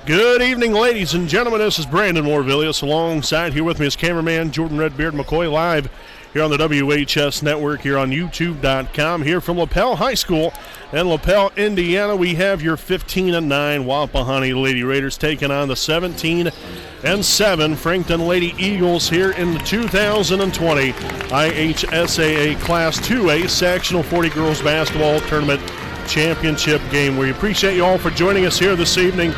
Good evening, ladies and gentlemen. This is Brandon Morvillius. Alongside here with me is cameraman Jordan Redbeard McCoy, live here on the WHS Network here on YouTube.com. Here from Lapel High School in Lapel, Indiana, we have your 15-9 Wapahani Lady Raiders taking on the 17-7 Frankton Lady Eagles here in the 2020 IHSAA Class 2A Sectional 40 Girls Basketball Tournament Championship game. We appreciate you all for joining us here this evening,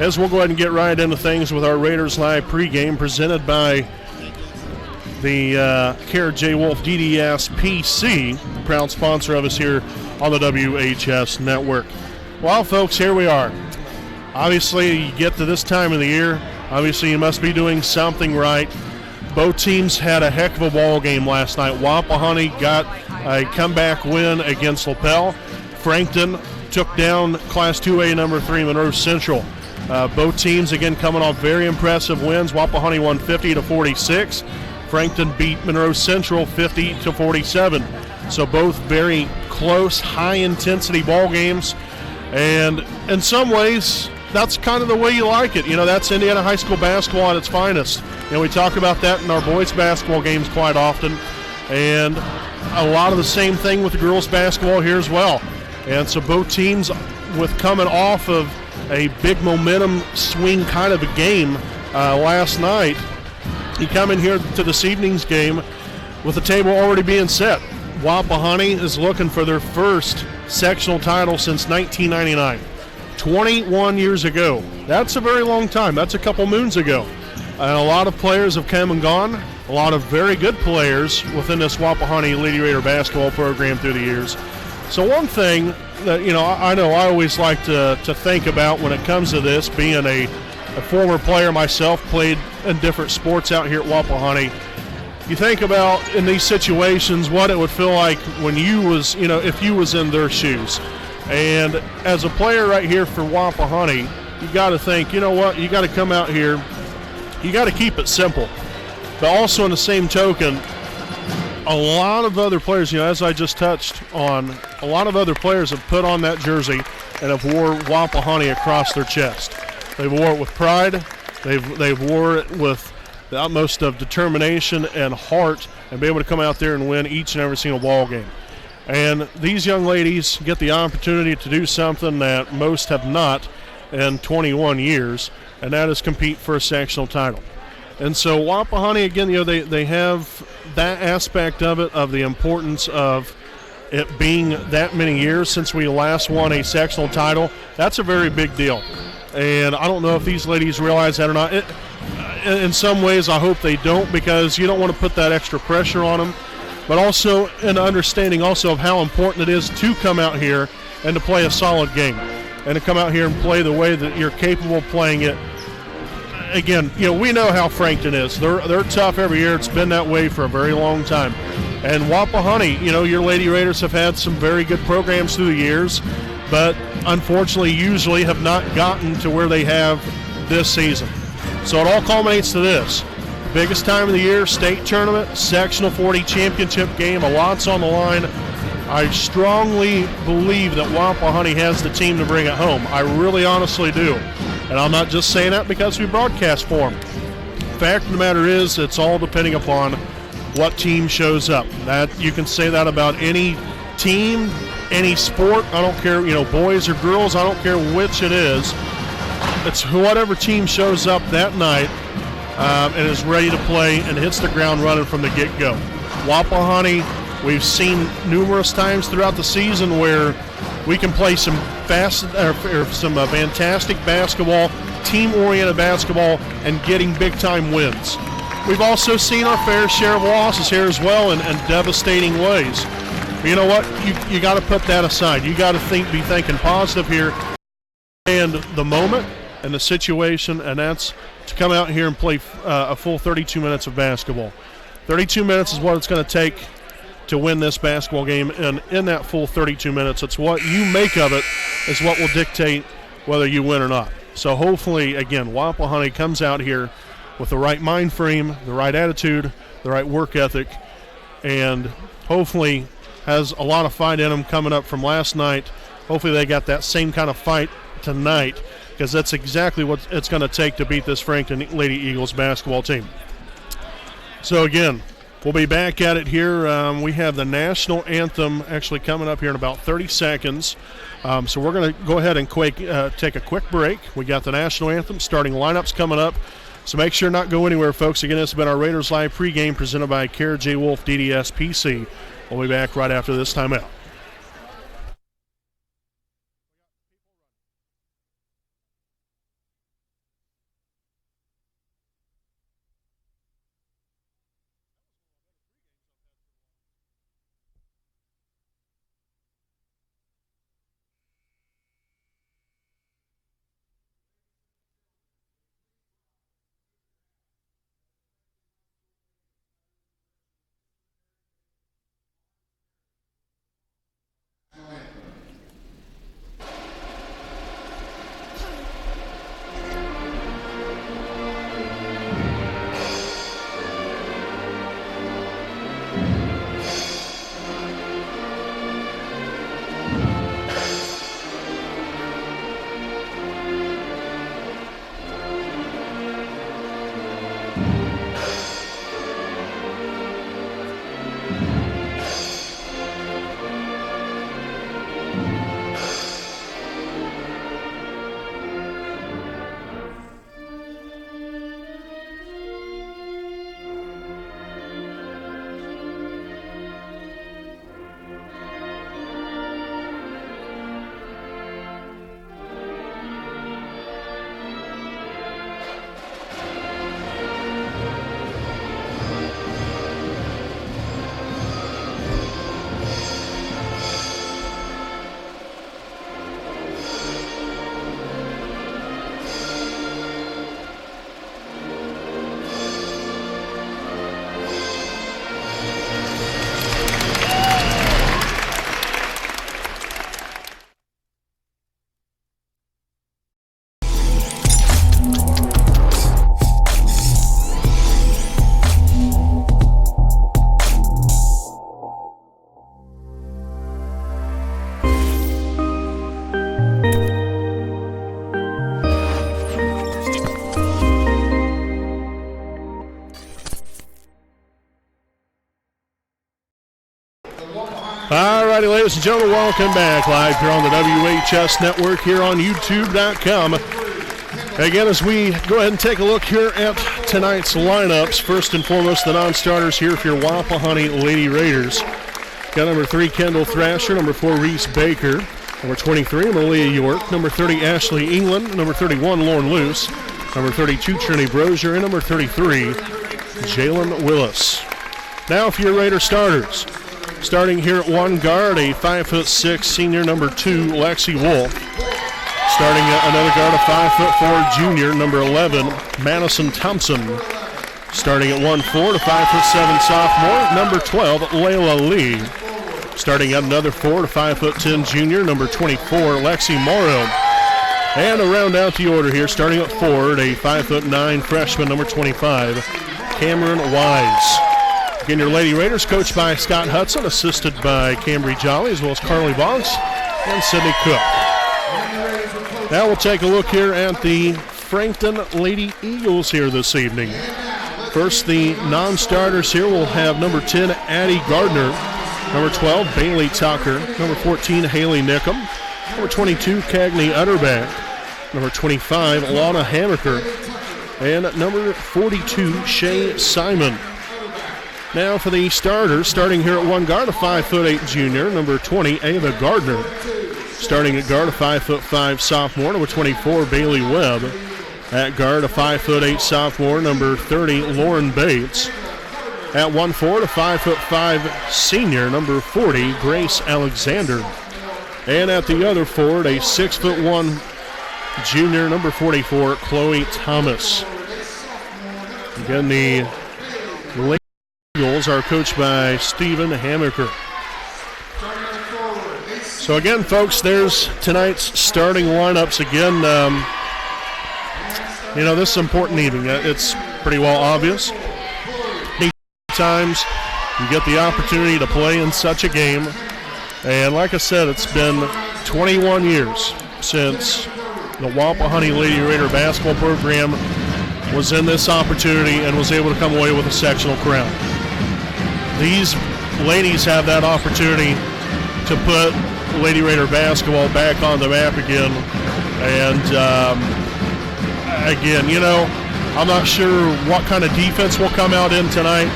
as we'll go ahead and get right into things with our Raiders Live pregame presented by the Care J. Wolf DDS PC, proud sponsor of us here on the WHS Network. Well, folks, here we are. Obviously, you get to this time of the year, obviously you must be doing something right. Both teams had a heck of a ball game last night. Wapahani got a comeback win against Lapel. Frankton took down Class 2A number 3 Monroe Central. Both teams, again, coming off very impressive wins. Wapahani won 50-46. Frankton beat Monroe Central 50-47. So both very close, high-intensity ball games. And in some ways, that's kind of the way you like it. You know, that's Indiana high school basketball at its finest. You know, we talk about that in our boys basketball games quite often. And a lot of the same thing with the girls basketball here as well. And so both teams, with coming off of a big momentum swing kind of a game last night, you come in here to this evening's game with the table already being set. Wapahani is looking for their first sectional title since 1999. 21 years ago. That's a very long time. That's a couple moons ago. And a lot of players have come and gone. A lot of very good players within this Wapahani Lady Raider basketball program through the years. So one thing that, you know I always like to think about when it comes to this, being a former player myself, played in different sports out here at Wapahani. You think about in these situations what it would feel like when you was, you know, if you was in their shoes. And as a player right here for Wapahani, you got to think, you know what, you got to come out here, you got to keep it simple. But also in the same token, a lot of other players, you know, as I just touched on, a lot of other players have put on that jersey and have wore Wapahani across their chest. They've wore it with pride. They've wore it with the utmost of determination and heart, and be able to come out there and win each and every single ball game. And these young ladies get the opportunity to do something that most have not in 21 years, and that is compete for a sectional title. And so Wapahani, again, you know, they have that aspect of it, of the importance of it being that many years since we last won a sectional title. That's a very big deal. And I don't know if these ladies realize that or not. In some ways, I hope they don't, because you don't want to put that extra pressure on them. But also an understanding also of how important it is to come out here and to play a solid game. And to come out here and play the way that you're capable of playing it. Again, you know, we know how Frankton is. They're tough every year. It's been that way for a very long time. And Wapahani, you know, your Lady Raiders have had some very good programs through the years, but unfortunately usually have not gotten to where they have this season. So it all culminates to this. Biggest time of the year, state tournament, sectional 40 championship game, a lot's on the line. I strongly believe that Wapahani has the team to bring it home. I really honestly do. And I'm not just saying that because we broadcast for them. Fact of the matter is, it's all depending upon what team shows up. That you can say that about any team, any sport. I don't care, you know, boys or girls. I don't care which it is. It's whatever team shows up that night and is ready to play and hits the ground running from the get-go. Wapahani, we've seen numerous times throughout the season where we can play some fantastic basketball, team-oriented basketball, and getting big-time wins. We've also seen our fair share of losses here as well in devastating ways. But you know what? You got to put that aside. You got to be thinking positive here, and the moment and the situation, and that's to come out here and play a full 32 minutes of basketball. 32 minutes is what it's going to take to win this basketball game, and in that full 32 minutes, it's what you make of it is what will dictate whether you win or not. So hopefully, again, Wapahani comes out here with the right mind frame, the right attitude, the right work ethic, and hopefully has a lot of fight in them coming up from last night. Hopefully they got that same kind of fight tonight because that's exactly what it's going to take to beat this Frankton Lady Eagles basketball team. So again, we'll be back at it here. We have the national anthem actually coming up here in about 30 seconds. So we're going to go ahead and take a quick break. We got the national anthem, starting lineups coming up. So make sure not go anywhere, folks. Again, this has been our Raiders Live pregame presented by Kara J. Wolf DDS PC. We'll be back right after this timeout. All righty, ladies and gentlemen, welcome back live here on the WHS Network here on YouTube.com. Again, as we go ahead and take a look here at tonight's lineups, first and foremost, the non-starters here for your Wapahani Lady Raiders. Got number 3, Kendall Thrasher, number 4, Reese Baker, number 23, Malia York, number 30, Ashley England, number 31, Lauren Luce, number 32, Trinity Brozier, and number 33, Jalen Willis. Now for your Raider starters. Starting here at one guard, a 5'6" senior, number 2, Lexi Wolf. Starting at another guard, a 5'4" junior, number 11, Madison Thompson. Starting at 1'4", to 5'7" sophomore, number 12, Layla Lee. Starting at another 4 to 5'10" junior, number 24, Lexi Morrow. And to round out the order here, starting at forward, a 5'9" freshman, number 25, Cameron Wise. Again, your Lady Raiders coached by Scott Hudson, assisted by Cambry Jolly, as well as Carly Boggs and Sydney Cook. Now we'll take a look here at the Frankton Lady Eagles here this evening. First, the non-starters here will have number 10, Addie Gardner, number 12, Bailey Tucker, number 14, Haley Nickham, number 22, Cagney Utterback, number 25, Lana Hamaker, and number 42, Shay Simon. Now for the starters, starting here at one guard, a 5'8" junior, number 20, Ava Gardner. Starting at guard, a 5'5" sophomore, number 24, Bailey Webb. At guard, a 5'8" sophomore, number 30, Lauren Bates. At 1'4", a 5'5" senior, number 40, Grace Alexander. And at the other forward, a 6'1" junior, number 44, Chloe Thomas. Again, the Eagles are coached by Stephen Hamaker. So again, folks, there's tonight's starting lineups again. This is an important evening. It's pretty well obvious. Times you get the opportunity to play in such a game. And like I said, it's been 21 years since the Wapahani Lady Raider basketball program was in this opportunity and was able to come away with a sectional crown. These ladies have that opportunity to put Lady Raider basketball back on the map again. And again, you know, I'm not sure what kind of defense will come out in tonight.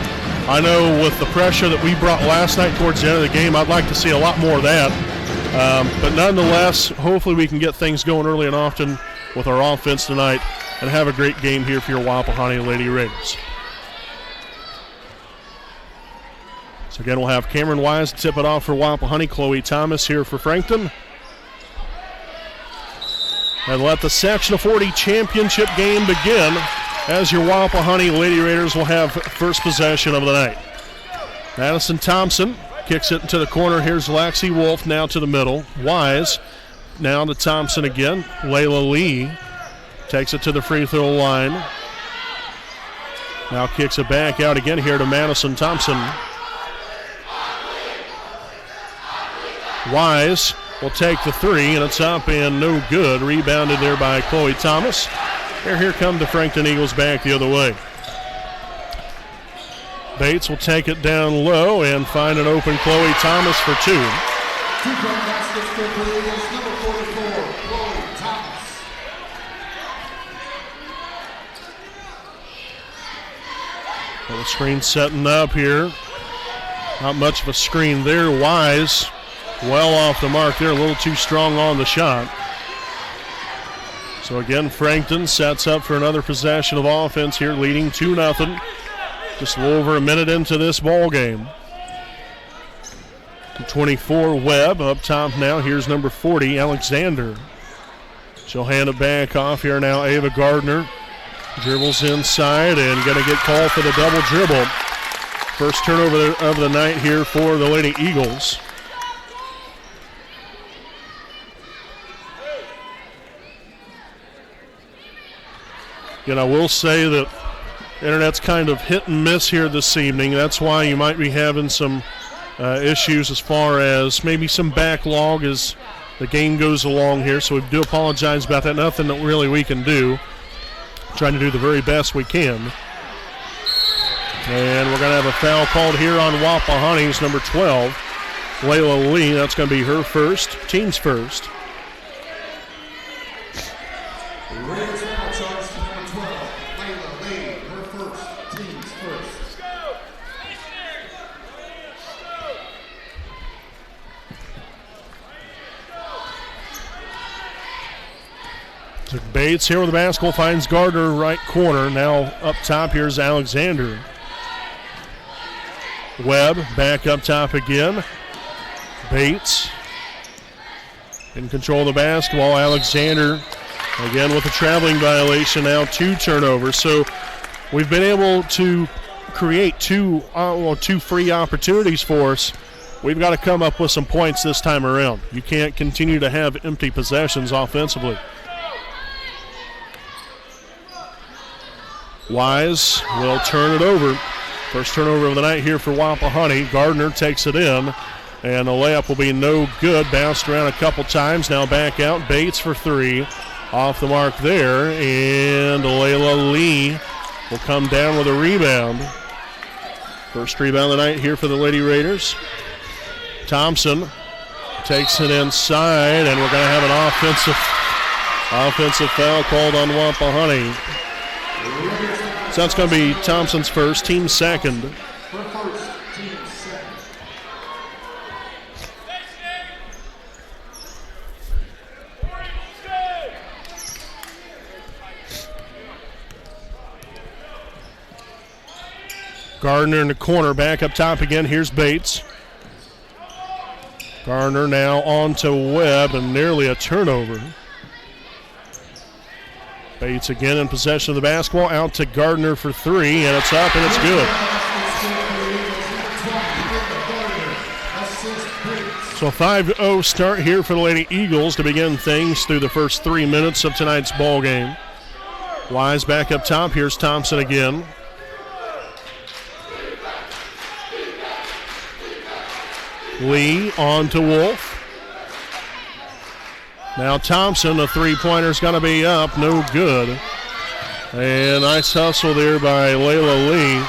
I know with the pressure that we brought last night towards the end of the game, I'd like to see a lot more of that. But nonetheless, hopefully we can get things going early and often with our offense tonight and have a great game here for your Wapahani Lady Raiders. So again, we'll have Cameron Wise tip it off for Wapahani, Chloe Thomas here for Frankton. And let the Sectional 40 championship game begin as your Wapahani Lady Raiders will have first possession of the night. Madison Thompson kicks it into the corner. Here's Lexi Wolf now to the middle. Wise now to Thompson again. Layla Lee takes it to the free throw line. Now kicks it back out again here to Madison Thompson. Wise will take the three, and it's up and no good. Rebounded there by Chloe Thomas. Here come the Frankton Eagles back the other way. Bates will take it down low and find an open Chloe Thomas for two. Well, the screen setting up here. Not much of a screen there. Wise well off the mark there, a little too strong on the shot. So again, Frankton sets up for another possession of offense here, leading 2-0. Just a little over a minute into this ball game. 24 Webb up top now. Here's number 40, Alexander. She'll hand it back off here now. Ava Gardner dribbles inside and going to get called for the double dribble. First turnover of the night here for the Lady Eagles. And I will say that internet's kind of hit and miss here this evening. That's why you might be having some issues as far as maybe some backlog as the game goes along here. So we do apologize about that. Nothing that really we can do. Trying to do the very best we can. And we're going to have a foul called here on Wapahani's number 12, Layla Lee. That's going to be her first, team's first. So Bates here with the basketball, finds Gardner right corner. Now up top, here's Alexander. Webb back up top again. Bates in control of the basketball. Alexander again with a traveling violation, now 2 turnovers. So we've been able to create two free opportunities for us. We've got to come up with some points this time around. You can't continue to have empty possessions offensively. Wise will turn it over. First turnover of the night here for Wapahani. Gardner takes it in, and the layup will be no good. Bounced around a couple times. Now back out. Bates for 3. Off the mark there, and Layla Lee will come down with a rebound. First rebound of the night here for the Lady Raiders. Thompson takes it inside, and we're going to have an offensive foul called on Wapahani. So that's going to be Thompson's first, team second. Gardner in the corner, back up top again. Here's Bates. Gardner now on to Webb, and nearly a turnover. Bates again in possession of the basketball, out to Gardner for 3, and it's up and it's good. So a 5-0 start here for the Lady Eagles to begin things through the first 3 minutes of tonight's ball game. Wise back up top. Here's Thompson again. Lee on to Wolf. Now Thompson, the three-pointer's going to be up, no good. And nice hustle there by Layla Lee.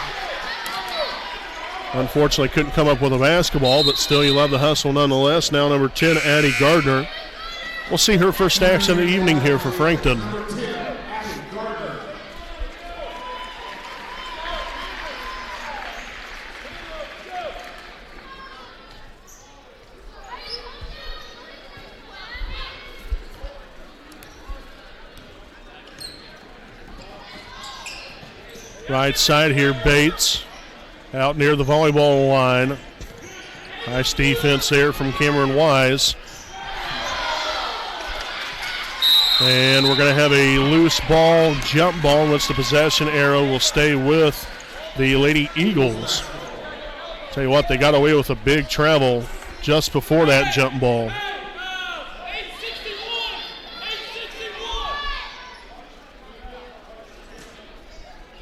Unfortunately, couldn't come up with a basketball, but still you love the hustle nonetheless. Now number 10, Addie Gardner. We'll see her first action of the evening here for Frankton. Right side here, Bates out near the volleyball line. Nice defense there from Cameron Wise. And we're going to have a loose ball, jump ball, in which the possession arrow will stay with the Lady Eagles. Tell you what, they got away with a big travel just before that jump ball.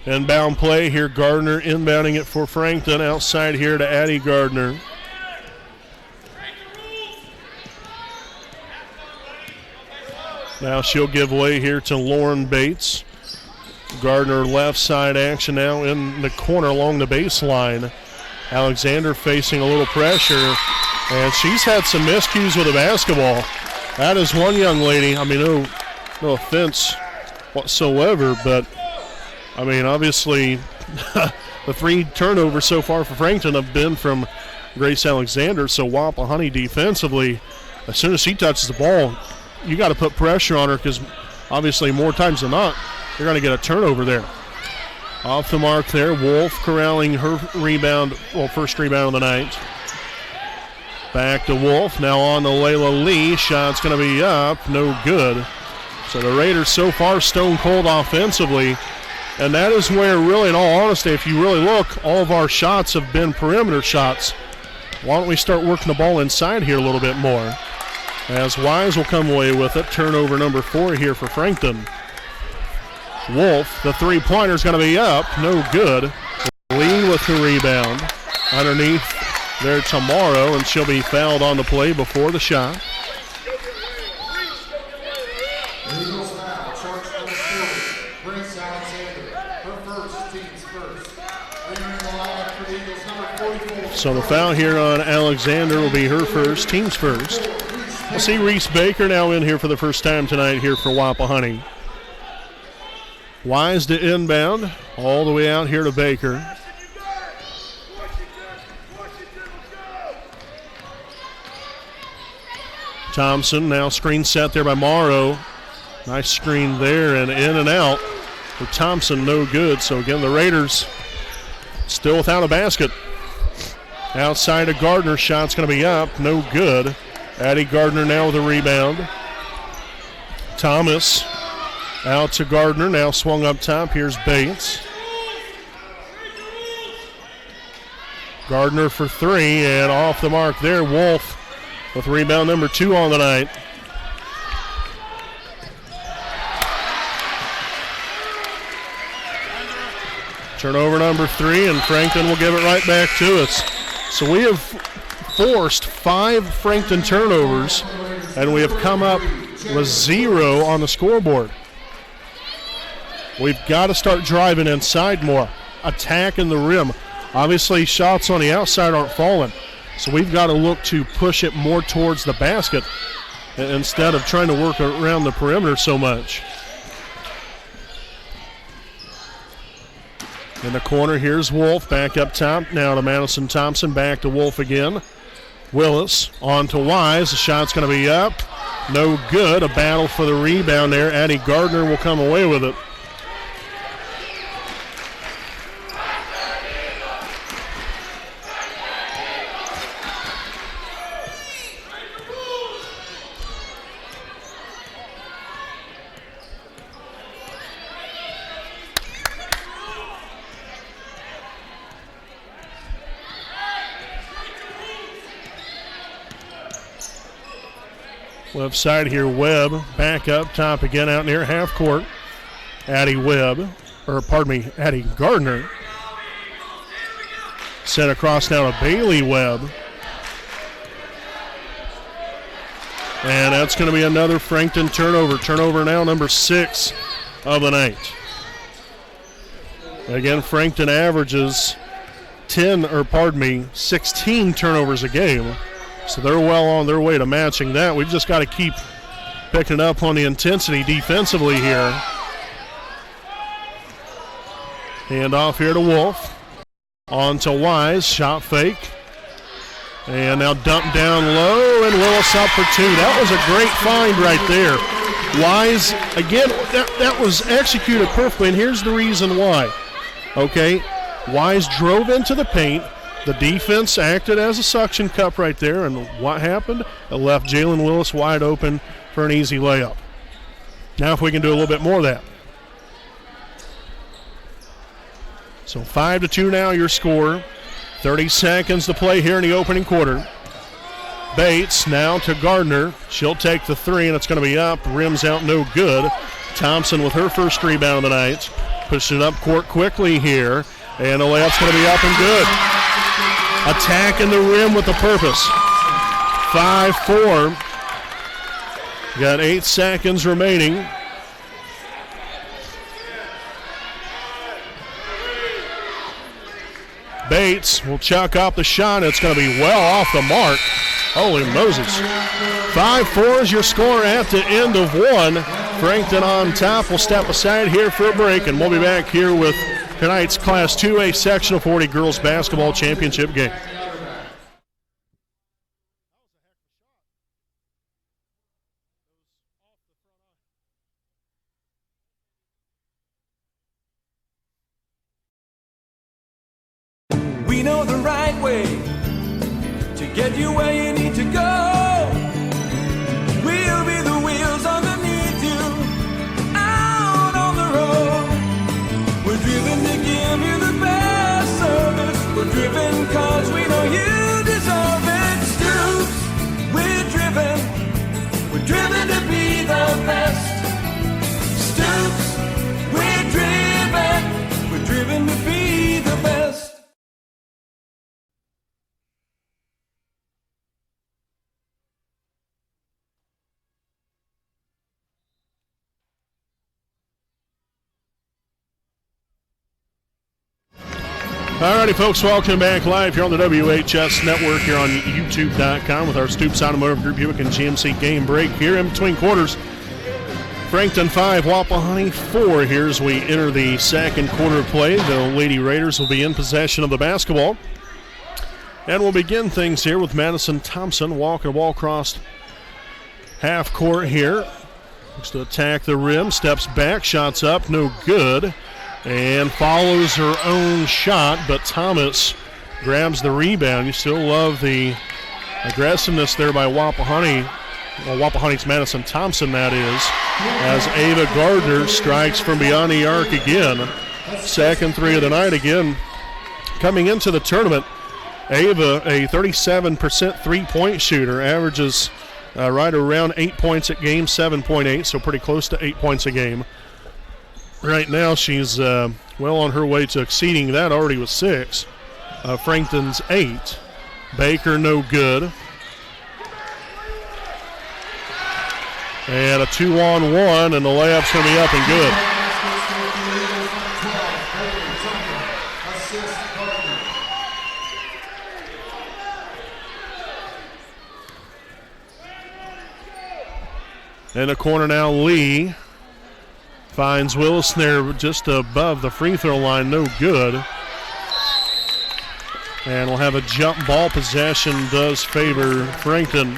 Inbound play here, Gardner inbounding it for Frankton. Outside here to Addie Gardner. Now she'll give way here to Lauren Bates. Gardner left side action now in the corner along the baseline. Alexander facing a little pressure, and she's had some miscues with the basketball. That is one young lady. I mean, no offense whatsoever, but I mean, obviously, the 3 turnovers so far for Frankton have been from Grace Alexander. So Wapahani defensively, as soon as she touches the ball, you got to put pressure on her because obviously more times than not, you're going to get a turnover there. Off the mark there, Wolf corralling her rebound, well, first rebound of the night. Back to Wolf, now on to Layla Lee. Shot's going to be up, no good. So the Raiders so far stone cold offensively. And that is where, really, in all honesty, if you really look, all of our shots have been perimeter shots. Why don't we start working the ball inside here a little bit more? As Wise will come away with it. Turnover number 4 here for Frankton. Wolf, the three-pointer is going to be up. No good. Lee with the rebound. Underneath there tomorrow, and she'll be fouled on the play before the shot. So the foul here on Alexander will be her first, team's first. We'll see Reese Baker now in here for the first time tonight here for Wapahani. Wise to inbound, all the way out here to Baker. Thompson now screen set there by Morrow. Nice screen there and in and out for Thompson, no good. So again, the Raiders still without a basket. Outside of Gardner, shot's going to be up, no good. Addie Gardner now with a rebound. Thomas out to Gardner, now swung up top. Here's Bates. Gardner for 3, and off the mark there. Wolf with rebound number 2 on the night. Turnover number 3, and Frankton will give it right back to us. So we have forced 5 Frankton turnovers, and we have come up with 0 on the scoreboard. We've got to start driving inside more, attacking the rim. Obviously, shots on the outside aren't falling, so we've got to look to push it more towards the basket instead of trying to work around the perimeter so much. In the corner, here's Wolf back up top. Now to Madison Thompson, back to Wolf again. Willis on to Wise. The shot's going to be up. No good. A battle for the rebound there. Addie Gardner will come away with it. Left side here, Webb back up top again out near half court. Addie Gardner. Sent across now to Bailey Webb. And that's going to be another Frankton turnover. Turnover now number 6 of the night. Again, Frankton averages 16 turnovers a game. So they're well on their way to matching that. We've just got to keep picking up on the intensity defensively here. Hand off here to Wolf. On to Wise, shot fake. And now dump down low, and Willis up for 2. That was a great find right there. Wise, again, that was executed perfectly, and here's the reason why. Okay, Wise drove into the paint. The defense acted as a suction cup right there, and what happened? It left Jalen Willis wide open for an easy layup. Now if we can do a little bit more of that. So 5-2 now your score. 30 seconds to play here in the opening quarter. Bates now to Gardner. She'll take the 3, and it's going to be up. Rims out, no good. Thompson with her first rebound of the night. Pushing it up court quickly here. And the layup's going to be up and good. Attacking the rim with a purpose. 5-4. Got 8 seconds remaining. Bates will chuck up the shot. It's going to be well off the mark. Holy Moses. 5-4 is your score at the end of one. Frankton on top. We'll step aside here for a break, and we'll be back here with tonight's Class 2A Sectional 40 Girls Basketball Championship game. We know the right way to get you where you need to go. We'll be the wheels underneath you, out on the road. We're driven to give you the best service. We're driven cause we know you deserve it. Stoops, we're driven to be the best. Stoops, we're driven to be the best. Alrighty, folks, welcome back live here on the WHS Network here on YouTube.com with our Stoops Automotive Group Buick and GMC game break here in between quarters. Frankton 5, Wapahani 4 here as we enter the second quarter of play. The Lady Raiders will be in possession of the basketball. And we'll begin things here with Madison Thompson walking a ball across half court here. Looks to attack the rim, steps back, shots up, no good. And follows her own shot, but Thomas grabs the rebound. You still love the aggressiveness there by Wapahani. Well, Wapahani's Madison Thompson, that is, as Ava Gardner strikes from beyond the arc again. Second 3 of the night again. Coming into the tournament, Ava, a 37% three-point shooter, averages right around 8 points a game, 7.8, so pretty close to 8 points a game. Right now, she's well on her way to exceeding that already with 6. Frankton's 8. Baker, no good. And a 2-on-1, and the layup's going to be up and good. In the corner now, Lee finds Willis there just above the free throw line, no good. And we'll have a jump ball possession, does favor Frankton.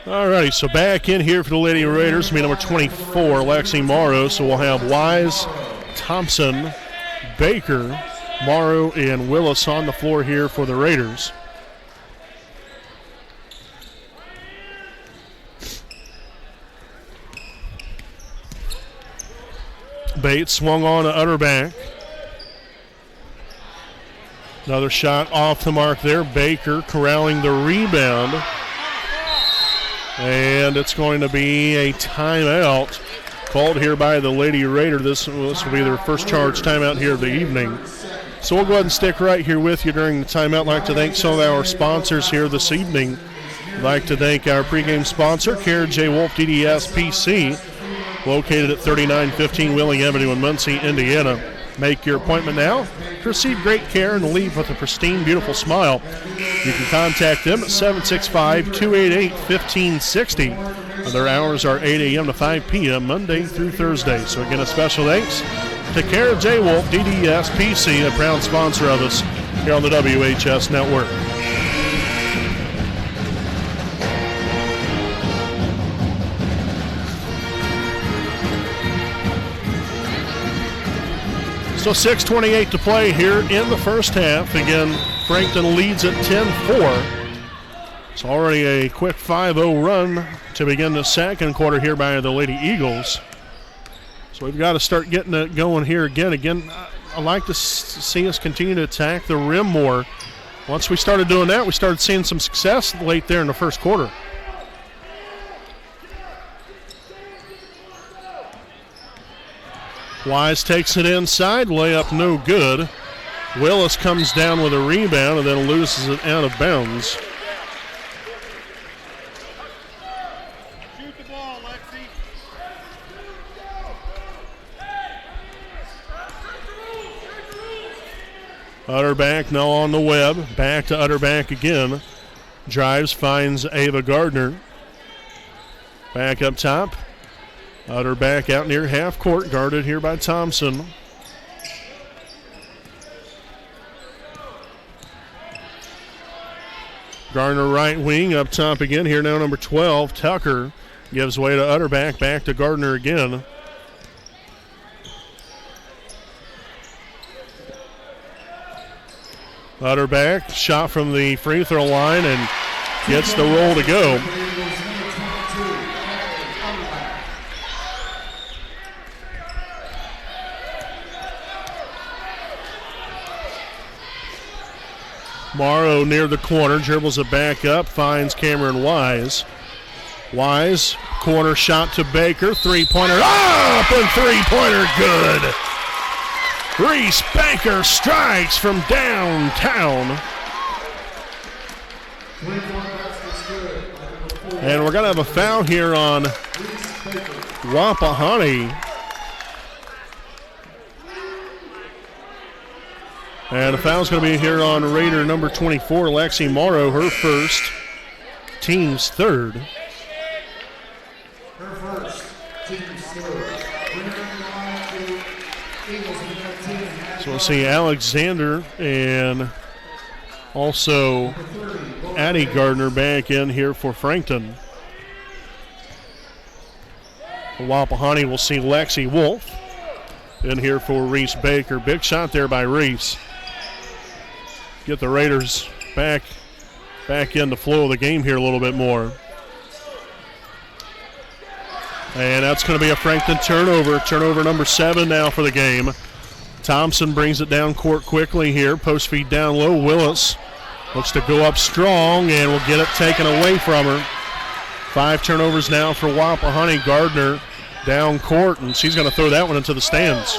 Alrighty, so back in here for the Lady Raiders, number 24, Lexi Morrow. So we'll have Wise, Thompson, Baker, Morrow, and Willis on the floor here for the Raiders. Bates swung on to Utterback. Another shot off the mark there. Baker corralling the rebound. And it's going to be a timeout called here by the Lady Raider. This will be their first charge timeout here of the evening. So we'll go ahead and stick right here with you during the timeout. I'd like to thank some of our sponsors here this evening. I'd like to thank our pregame sponsor, Kara J. Wolf DDS PC, located at 3915 Wheeling Avenue in Muncie, Indiana. Make your appointment now to receive great care and leave with a pristine, beautiful smile. You can contact them at 765-288-1560. Their hours are 8 a.m. to 5 p.m. Monday through Thursday. So again, a special thanks to Kara J. Wolf, DDS PC, a proud sponsor of us here on the WHS Network. So 6:28 to play here in the first half. Again, Frankton leads at 10-4. It's already a quick 5-0 run to begin the second quarter here by the Lady Eagles. So we've got to start getting it going here again. Again, I like to see us continue to attack the rim more. Once we started doing that, we started seeing some success late there in the first quarter. Wise takes it inside, layup no good. Willis comes down with a rebound and then loses it out of bounds. Shoot the ball, Lexi. Utterback now on the web. Back to Utterback again. Drives, finds Ava Gardner. Back up top. Utterback out near half court, guarded here by Thompson. Gardner right wing up top again. Here now number 12, Tucker gives way to Utterback. Back to Gardner again. Utterback, shot from the free throw line and gets the roll to go. Morrow near the corner, dribbles it back up, finds Cameron Wise. Wise, corner shot to Baker, three-pointer up and three-pointer good. Reese Baker strikes from downtown. And we're going to have a foul here on Wapahani. And a foul's going to be here on Raider number 24, Lexi Morrow, her first, team's third. Her first, team's third. So we'll see Alexander and also Addie Gardner back in here for Frankton. Wapahani will see Lexi Wolf in here for Reese Baker. Big shot there by Reese. Get the Raiders back in the flow of the game here a little bit more. And that's going to be a Frankton turnover. Turnover number 7 now for the game. Thompson brings it down court quickly here. Post feed down low. Willis looks to go up strong and will get it taken away from her. 5 turnovers now for Wapahani. Gardner down court, and she's going to throw that one into the stands.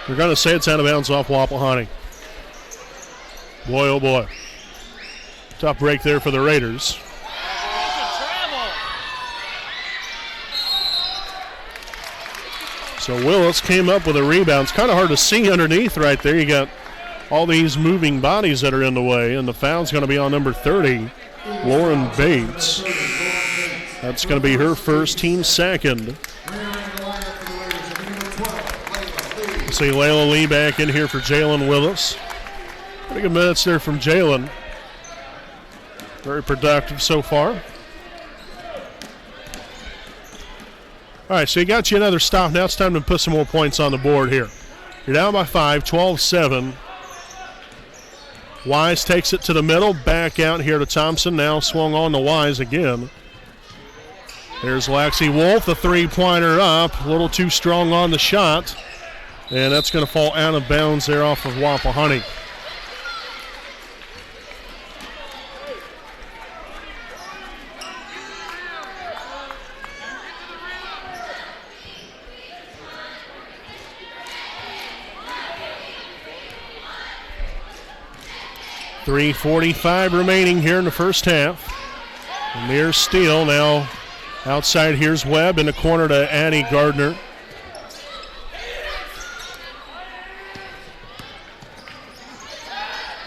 They're going to say it's out of bounds off Wapahani. Boy, oh boy. Tough break there for the Raiders. So Willis came up with a rebound. It's kind of hard to see underneath right there. You got all these moving bodies that are in the way, and the foul's going to be on number 30, Lauren Bates. That's going to be her first, team second. See Layla Lee back in here for Jalen Willis. Pretty good minutes there from Jalen. Very productive so far. All right, so you got you another stop. Now it's time to put some more points on the board here. You're down by 5, 12-7. Wise takes it to the middle, back out here to Thompson. Now swung on to Wise again. There's Lexi Wolf, the three-pointer up. A little too strong on the shot. And that's going to fall out of bounds there off of Wapahani. 3:45 remaining here in the first half. Near steal now. Outside, here's Webb in the corner to Addie Gardner.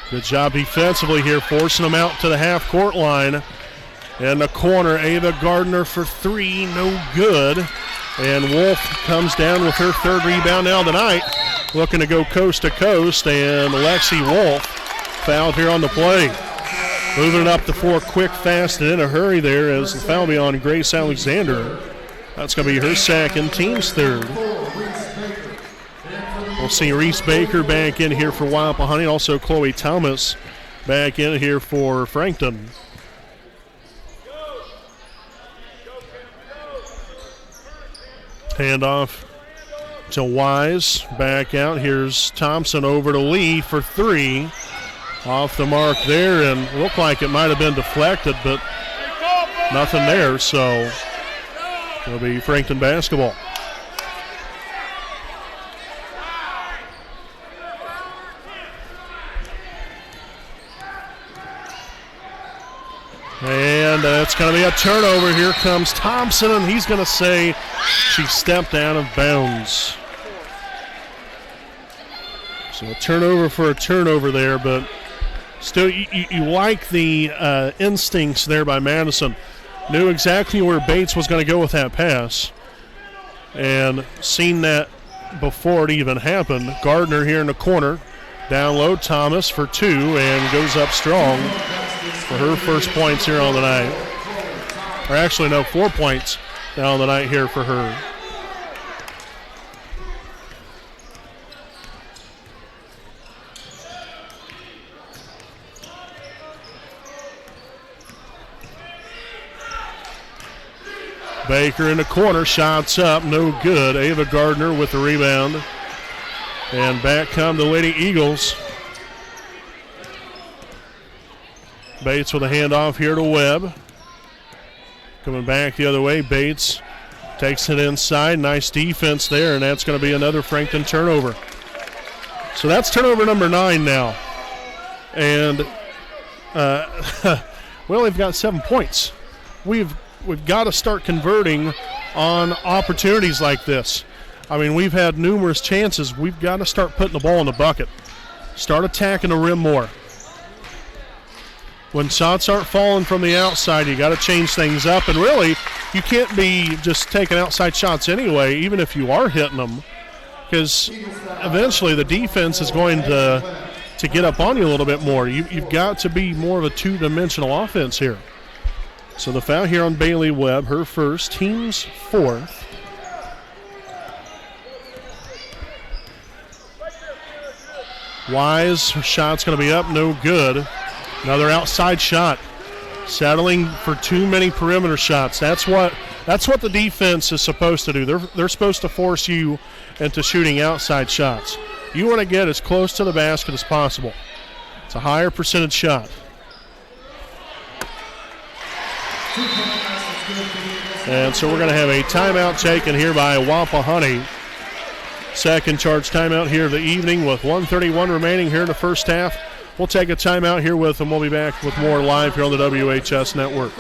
Good job defensively here, forcing them out to the half-court line. In the corner, Ava Gardner for three, no good. And Wolf comes down with her third rebound now tonight, looking to go coast to coast, and Lexi Wolf fouled here on the play. Moving it up to four quick, fast, and in a hurry there as the foul be on Grace Alexander. That's going to be her second, team's third. We'll see Reese Baker back in here for Wapahani, also Chloe Thomas back in here for Frankton. Handoff to Wise, back out. Here's Thompson over to Lee for three. Off the mark there, and looked like it might have been deflected, but nothing there, so it'll be Frankton basketball. And it's going to be a turnover. Here comes Thompson, and he's going to say she stepped out of bounds. So a turnover for a turnover there, but still you like the instincts there by Madison. Knew exactly where Bates was going to go with that pass, and seen that before it even happened. Gardner here in the corner. Down low, Thomas for two, and goes up strong for her first points here on the night. Or actually, no, 4 points now on the night here for her. Baker in the corner, shots up, no good. Ava Gardner with the rebound. And back come the Lady Eagles. Bates with a handoff here to Webb. Coming back the other way, Bates takes it inside. Nice defense there, and that's going to be another Frankton turnover. So that's turnover number 9 now. And we only got 7 points. We've got to start converting on opportunities like this. I mean, we've had numerous chances. We've got to start putting the ball in the bucket. Start attacking the rim more. When shots aren't falling from the outside, you got to change things up. And really, you can't be just taking outside shots anyway, even if you are hitting them, because eventually the defense is going to get up on you a little bit more. You've got to be more of a two-dimensional offense here. So the foul here on Bailey Webb, her first, team's fourth. Wise, her shot's going to be up, no good. Another outside shot. Settling for too many perimeter shots. That's what the defense is supposed to do. They're supposed to force you into shooting outside shots. You want to get as close to the basket as possible. It's a higher percentage shot. And so we're going to have a timeout taken here by Wapahani. Second charge timeout here of the evening with 1:31 remaining here in the first half. We'll take a timeout here with them. We'll be back with more live here on the WHS Network.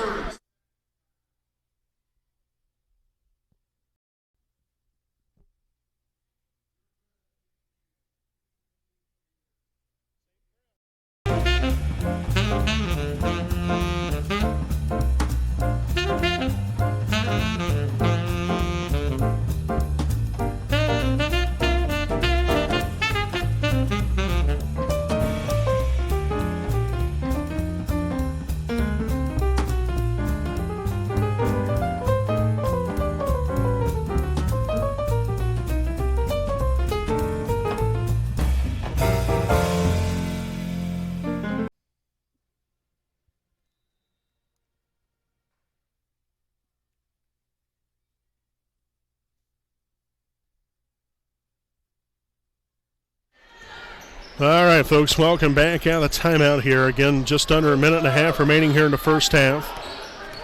All right, folks, welcome back out of the timeout here. Again, just under a minute and a half remaining here in the first half.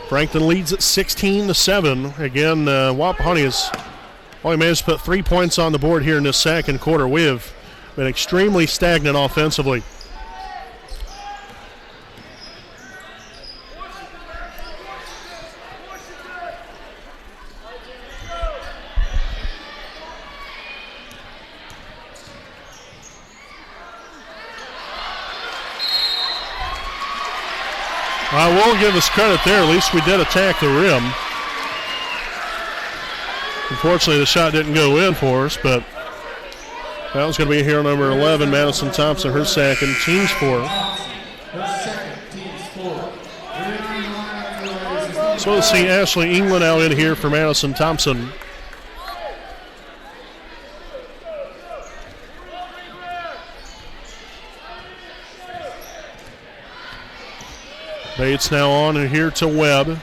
Frankton leads at 16-7. Again, Wapahani has only managed to put 3 points on the board here in this second quarter. We have been extremely stagnant offensively. I will give us credit there. At least we did attack the rim. Unfortunately, the shot didn't go in for us, but that was going to be hero number 11, Madison Thompson, her second, team's fourth. So let's see Ashley England out in here for Madison Thompson. Bates now on in here to Webb.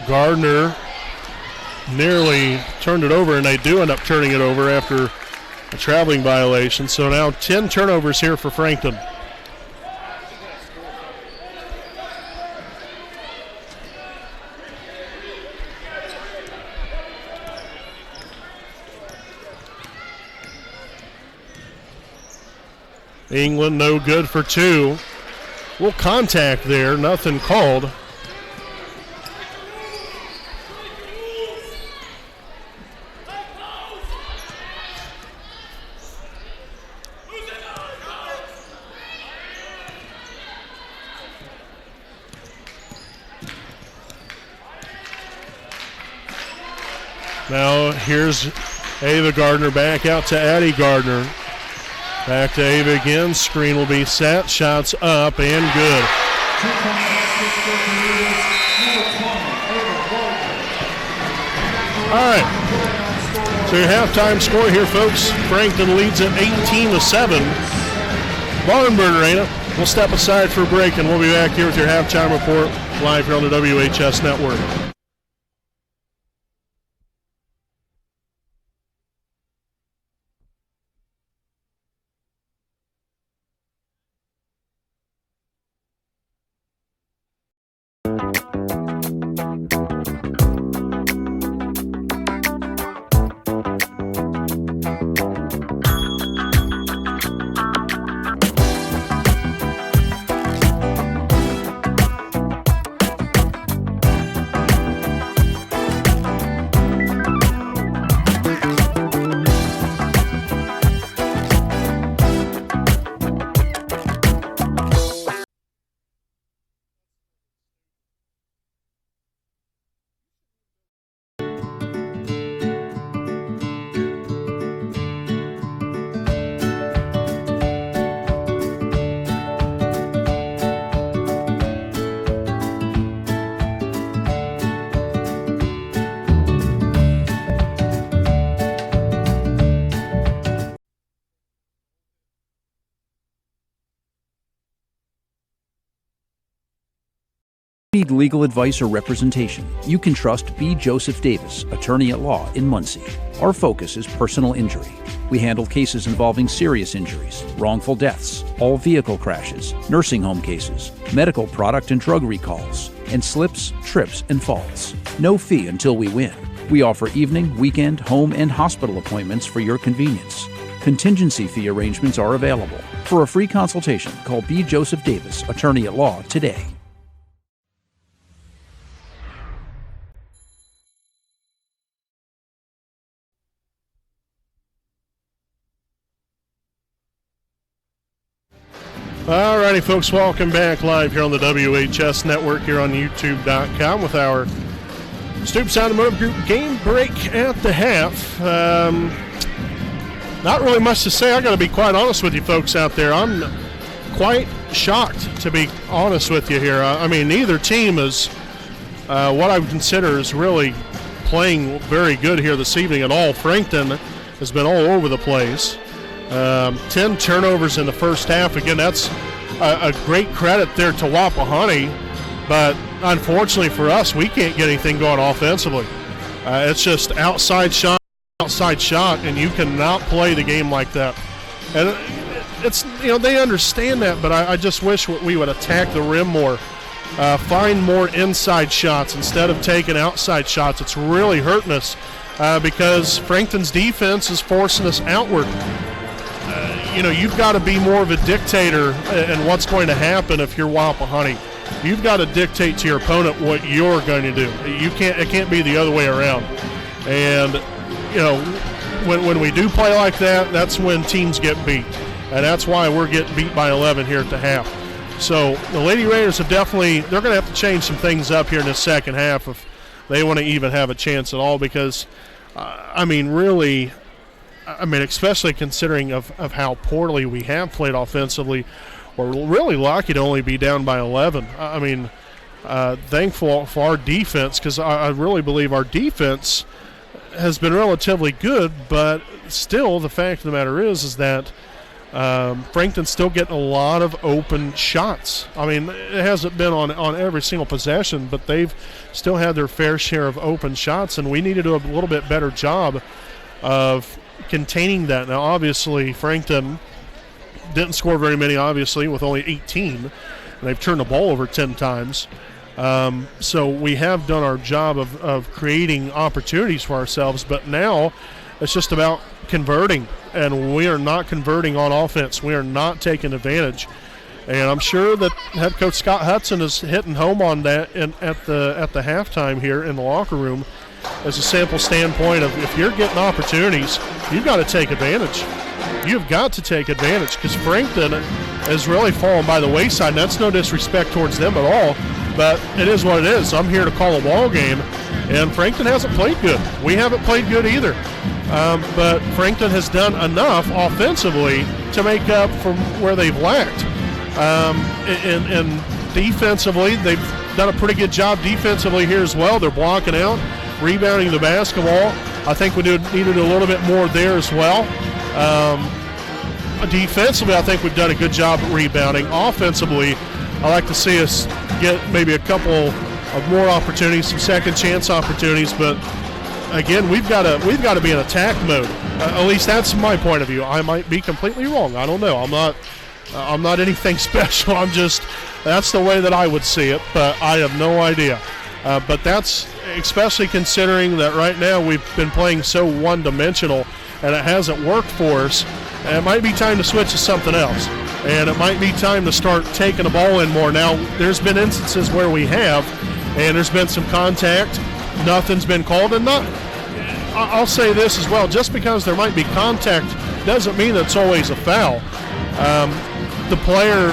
Gardner nearly turned it over, and they do end up turning it over after a traveling violation. So now 10 turnovers here for Frankton. England no good for two. Little contact there, nothing called. Now here's Ava Gardner back out to Addie Gardner. Back to Ava again. Screen will be set. Shots up and good. All right. So your halftime score here, folks. Frankton leads at 18-7. Barn burner, ain't it? We'll step aside for a break, and we'll be back here with your halftime report live here on the WHS Network. Need legal advice or representation, you can trust B. Joseph Davis, attorney at law in Muncie. Our focus is personal injury. We handle cases involving serious injuries, wrongful deaths, all vehicle crashes, nursing home cases, medical product and drug recalls, and slips, trips, and falls. No fee until we win. We offer evening, weekend, home, and hospital appointments for your convenience. Contingency fee arrangements are available. For a free consultation, call B. Joseph Davis, attorney at law, today. All righty, folks, welcome back live here on the WHS Network here on YouTube.com with our Stoop Sound Motive Group game break at the half. Not really much to say. I got to be quite honest with you folks out there. I'm quite shocked, to be honest with you here. I mean, neither team is what I would consider is really playing very good here this evening at all. Frankton has been all over the place. 10 turnovers in the first half. Again, that's a great credit there to Wapahani, but unfortunately for us, we can't get anything going offensively. It's just outside shot, and you cannot play the game like that. And it's, you know, they understand that, but I just wish we would attack the rim more, find more inside shots instead of taking outside shots. It's really hurting us because Frankton's defense is forcing us outward. You know, you've got to be more of a dictator in what's going to happen if you're Wapahani. You've got to dictate to your opponent what you're going to do. It can't be the other way around. And, you know, when we do play like that, that's when teams get beat. And that's why we're getting beat by 11 here at the half. So the Lady Raiders they're going to have to change some things up here in the second half if they want to even have a chance at all, because, especially considering of how poorly we have played offensively, we're really lucky to only be down by 11. Thankful for our defense, because I really believe our defense has been relatively good, but still the fact of the matter is that Frankton's still getting a lot of open shots. It hasn't been on every single possession, but they've still had their fair share of open shots, and we need to do a little bit better job of containing that. Now, obviously, Frankton didn't score very many, obviously, with only 18, and they've turned the ball over 10 times. So we have done our job of creating opportunities for ourselves, but now it's just about converting, and we are not converting on offense. We are not taking advantage, and I'm sure that head coach Scott Hudson is hitting home on that at the halftime here in the locker room as a sample standpoint of if you're getting opportunities, you've got to take advantage. You've got to take advantage, because Frankton has really fallen by the wayside, and that's no disrespect towards them at all, but it is what it is. I'm here to call a ball game, and Frankton hasn't played good. We haven't played good either. But Frankton has done enough offensively to make up from where they've lacked. And defensively, they've done a pretty good job defensively here as well. They're blocking out, rebounding the basketball. I think we need to do a little bit more there as well. Defensively, I think we've done a good job at rebounding. Offensively, I like to see us get maybe a couple of more opportunities, some second chance opportunities, but again, we've got to be in attack mode. At least that's my point of view. I might be completely wrong. I don't know. I'm not anything special. That's the way that I would see it, but I have no idea. But that's especially considering that right now we've been playing so one-dimensional, and it hasn't worked for us. And it might be time to switch to something else, and it might be time to start taking the ball in more. Now, there's been instances where we have, and there's been some contact. Nothing's been called, and I'll say this as well. Just because there might be contact doesn't mean that it's always a foul. The player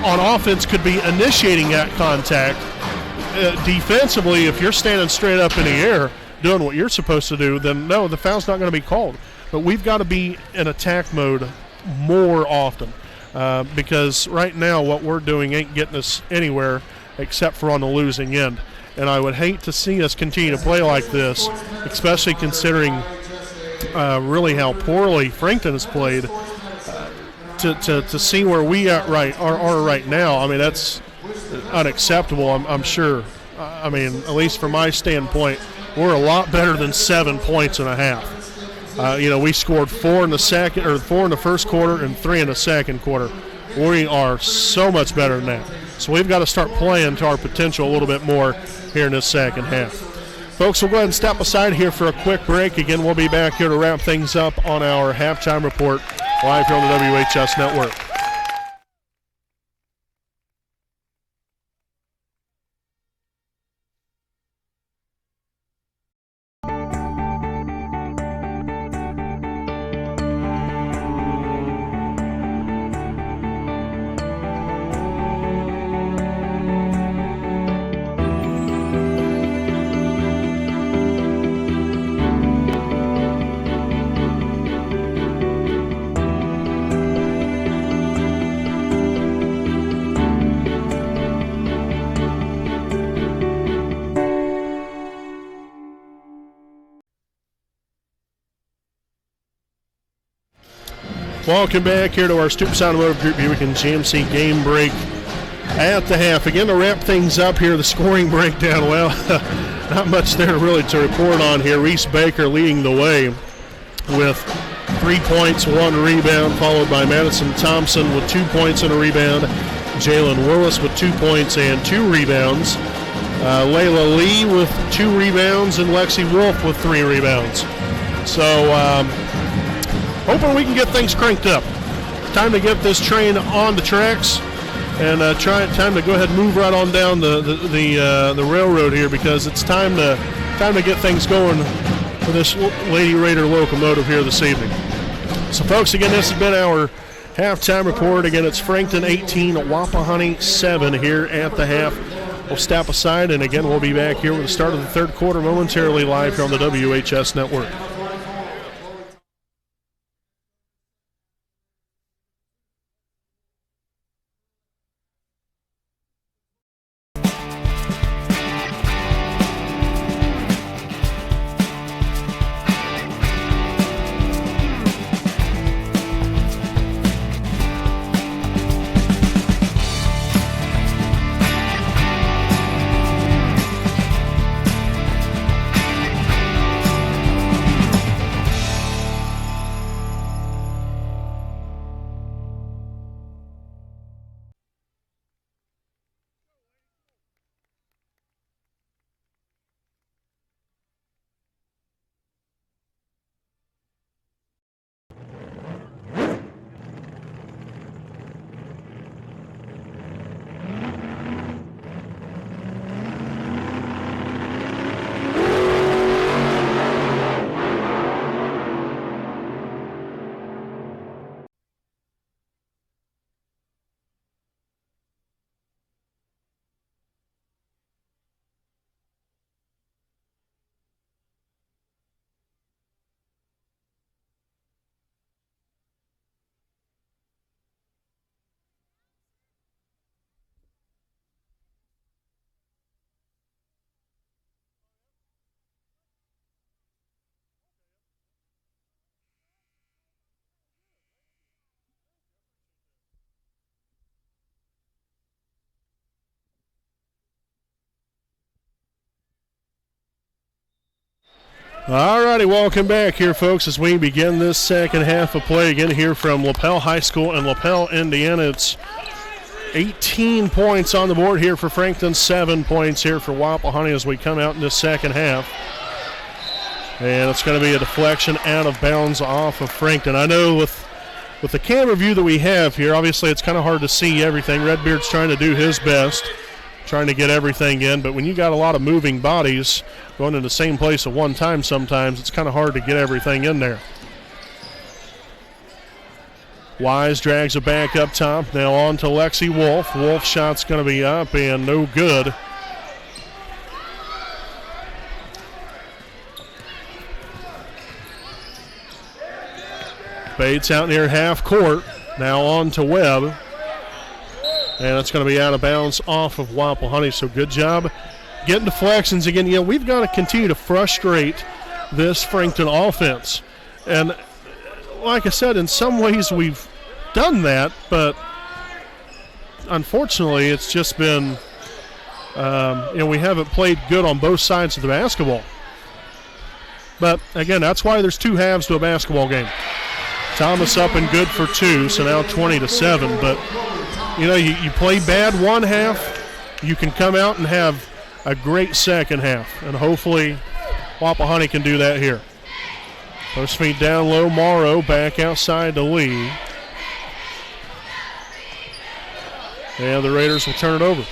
on offense could be initiating that contact. Defensively, if you're standing straight up in the air doing what you're supposed to do, then no, the foul's not going to be called. But we've got to be in attack mode more often, because right now what we're doing ain't getting us anywhere except for on the losing end. And I would hate to see us continue to play like this, especially considering really how poorly Frankton has played. To see where we are right now, that's unacceptable, I'm sure. At least from my standpoint, we're a lot better than 7 points and a half. We scored 4 in the first quarter and 3 in the second quarter. We are so much better than that. So we've got to start playing to our potential a little bit more here in this second half. Folks, we'll go ahead and step aside here for a quick break. Again, we'll be back here to wrap things up on our halftime report live here on the WHS Network. Welcome back here to our Stoops Automotive Group Buick and GMC game break at the half. Again, to wrap things up here, the scoring breakdown, well, not much there really to report on here. Reese Baker leading the way with 3 points, 1 rebound, followed by Madison Thompson with 2 points and a rebound. Jalen Willis with 2 points and 2 rebounds. Layla Lee with 2 rebounds, and Lexi Wolf with 3 rebounds. So, hoping we can get things cranked up. Time to get this train on the tracks, and time to go ahead and move right on down the railroad here, because it's time to get things going for this Lady Raider locomotive here this evening. So, folks, again, this has been our Halftime report. Again, it's Frankton 18, Wapahani 7 here at the half. We'll step aside, and again, we'll be back here with the start of the third quarter momentarily live here on the WHS Network. All righty, welcome back here, folks, as we begin this second half of play again here from Lapel High School in Lapel, Indiana. It's 18 points on the board here for Frankton, 7 points here for Wapahani as we come out in this second half. And it's going to be a deflection out of bounds off of Frankton. I know with the camera view that we have here, obviously it's kind of hard to see everything. Redbeard's trying to do his best, trying to get everything in, but when you got a lot of moving bodies going in the same place at one time sometimes, it's kind of hard to get everything in there. Wise drags it back up top. Now on to Lexi Wolf. Wolf's shot's going to be up and no good. Bates out near half court. Now on to Webb. And it's going to be out of bounds off of Wapahani. So good job getting deflections again. Yeah, we've got to continue to frustrate this Frankton offense. And like I said, in some ways we've done that, but unfortunately it's just been, we haven't played good on both sides of the basketball. But again, that's why there's two halves to a basketball game. Thomas up and good for two, so now 20-7. But you play bad one half, you can come out and have a great second half, and hopefully Wapahani can do that here. Post feed down low, Morrow back outside to Lee. And the Raiders will turn it over.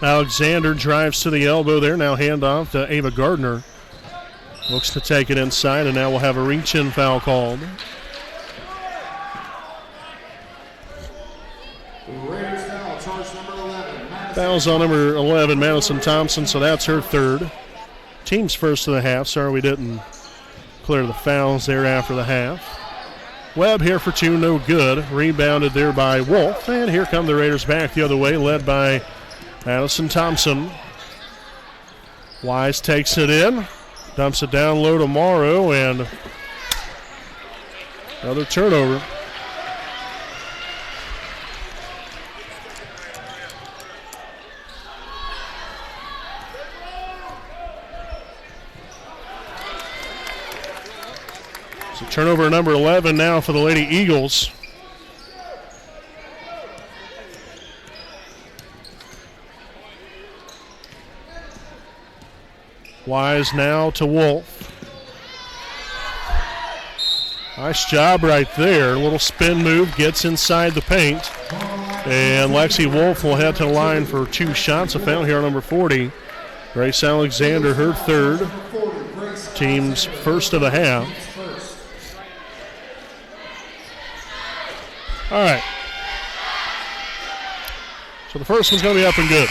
Alexander drives to the elbow there. Now handoff to Ava Gardner. Looks to take it inside, and now we'll have a reach-in foul called. Foul's on number 11, Madison Thompson, so that's her third. Team's first of the half. Sorry we didn't clear the fouls there after the half. Webb here for two, no good. Rebounded there by Wolf, and here come the Raiders back the other way, led by Madison Thompson. Wise takes it in, dumps it down low to Morrow, and another turnover. So turnover number 11 now for the Lady Eagles. Wise now to Wolf. Nice job right there. A little spin move, gets inside the paint. And Lexi Wolf will head to the line for 2 shots. A foul here on number 40. Grace Alexander, her third. Team's first of the half. All right. So the first one's going to be up and good.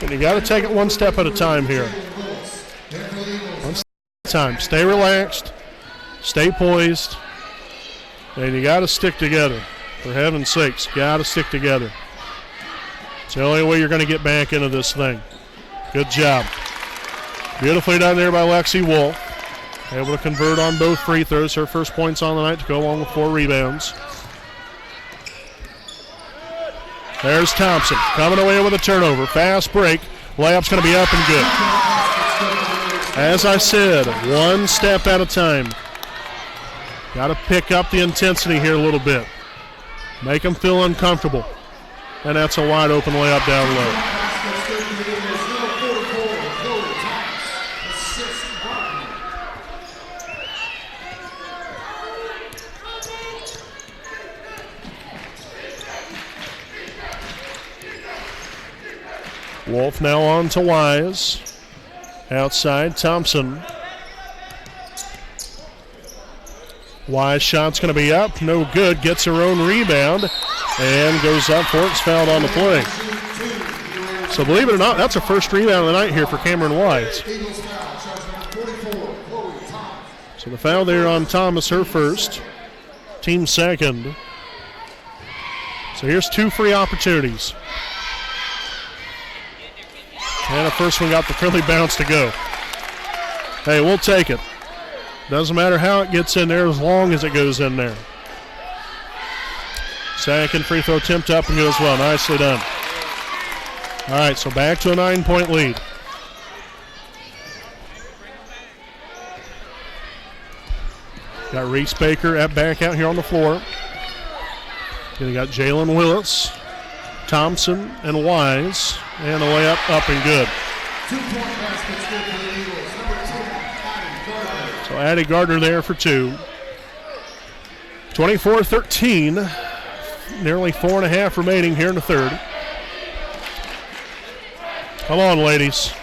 And you got to take it one step at a time here. One step at a time. Stay relaxed. Stay poised. And you got to stick together. For heaven's sakes, got to stick together. It's the only way you're going to get back into this thing. Good job. Beautifully done there by Lexi Wolf. Able to convert on both free throws. Her first points on the night to go along with 4 rebounds. There's Thompson coming away with a turnover. Fast break. Layup's going to be up and good. As I said, one step at a time. Got to pick up the intensity here a little bit. Make them feel uncomfortable. And that's a wide open layup down low. Wolf now on to Wise. Outside, Thompson. Wise shot's going to be up. No good. Gets her own rebound and goes up for it. It's fouled on the play. So believe it or not, that's a first rebound of the night here for Cameron Wise. So the foul there on Thomas, her first. Team second. So here's 2 free opportunities. And the first one got the friendly bounce to go. Hey, we'll take it. Doesn't matter how it gets in there as long as it goes in there. Second free throw attempt up and goes well. Nicely done. All right, so back to a 9-point lead. Got Reese Baker back out here on the floor. Then you got Jalen Willis, Thompson, and Wise. And a layup up and good. 2-point baskets for the Eagles. Number 10, Addie Gardner. So Addie Gardner there for 2. 24-13. Nearly 4.5 remaining here in the third. Come on, ladies.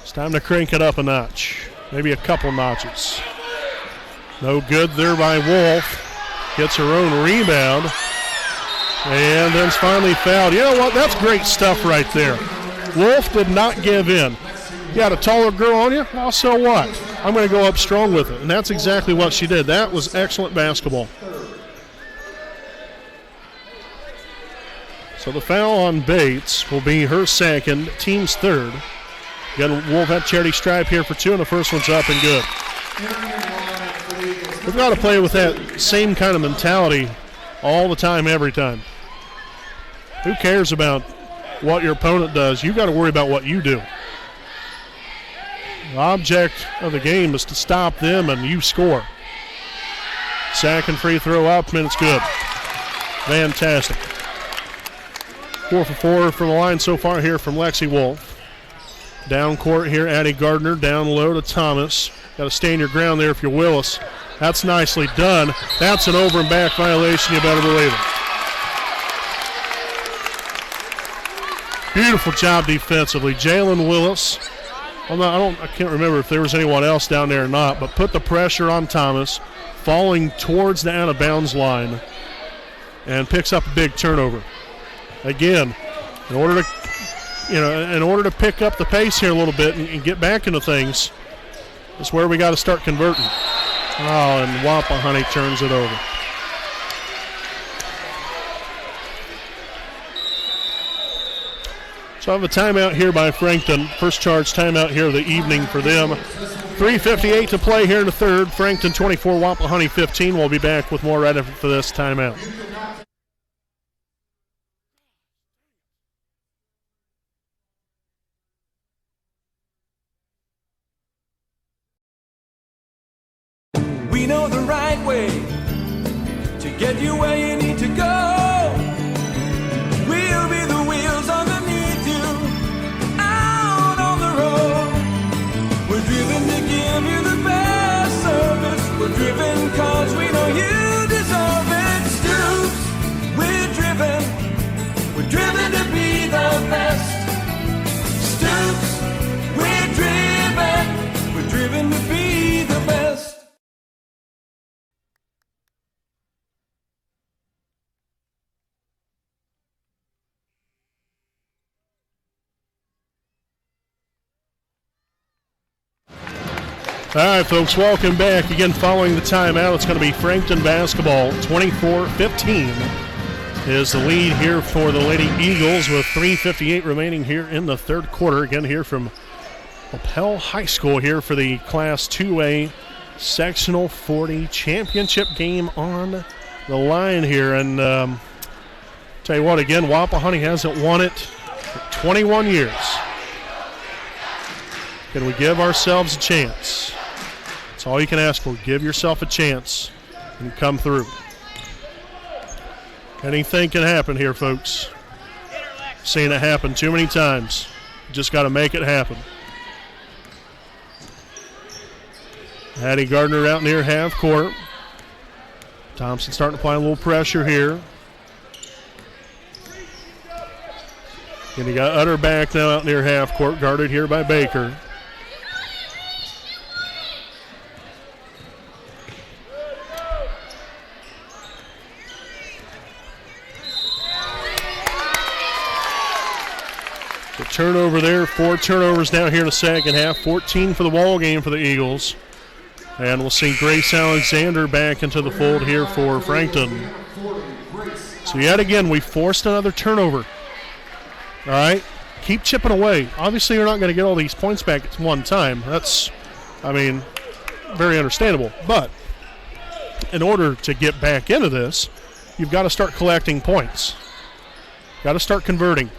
It's time to crank it up a notch. Maybe a couple notches. No good there by Wolf. Gets her own rebound. And then it's finally fouled. You know what? That's great stuff right there. Wolf did not give in. You got a taller girl on you? Well, so what? I'm going to go up strong with it. And that's exactly what she did. That was excellent basketball. So the foul on Bates will be her second, team's third. Again, Wolf had charity stripe here for 2, and the first one's up and good. We've got to play with that same kind of mentality all the time, every time. Who cares about what your opponent does? You got to worry about what you do. The object of the game is to stop them and you score. Second free throw up and it's good. Fantastic. 4 for 4 from the line so far here from Lexi Wolf. Down court here, Addie Gardner. Down low to Thomas. Got to stand your ground there if you're Willis. That's nicely done. That's an over and back violation, you better believe it. Beautiful job defensively. Jalen Willis, I can't remember if there was anyone else down there or not, but put the pressure on Thomas, falling towards the out of bounds line, and picks up a big turnover. Again, in order to pick up the pace here a little bit and get back into things, that's where we got to start converting. Oh, and Wapahani turns it over. So I have a timeout here by Frankton. First charge timeout here of the evening for them. 3:58 to play here in the third. Frankton 24, Wapahani 15. We'll be back with more right after this timeout. We know the right way to get you where you need to go. We'll be the wheels underneath you, out on the road. We're driven to give you All right, folks, welcome back. Again, following the timeout, it's going to be Frankton basketball. 24-15 is the lead here for the Lady Eagles with 3:58 remaining here in the third quarter. Again, here from Lapel High School here for the Class 2A Sectional 40 championship game on the line here. And tell you what, again, Wapahani hasn't won it for 21 years. Can we give ourselves a chance? That's all you can ask for. Give yourself a chance and come through. Anything can happen here, folks. Seen it happen too many times. Just got to make it happen. Addie Gardner out near half court. Thompson starting to apply a little pressure here. And you got Utter back now out near half court, guarded here by Baker. The turnover there, 4 turnovers now here in the second half, 14 for the ball game for the Eagles. And we'll see Grace Alexander back into the fold here for Frankton. So yet again, we forced another turnover. All right, keep chipping away. Obviously, you're not going to get all these points back at one time. That's, very understandable. But in order to get back into this, you've got to start collecting points. Got to start converting.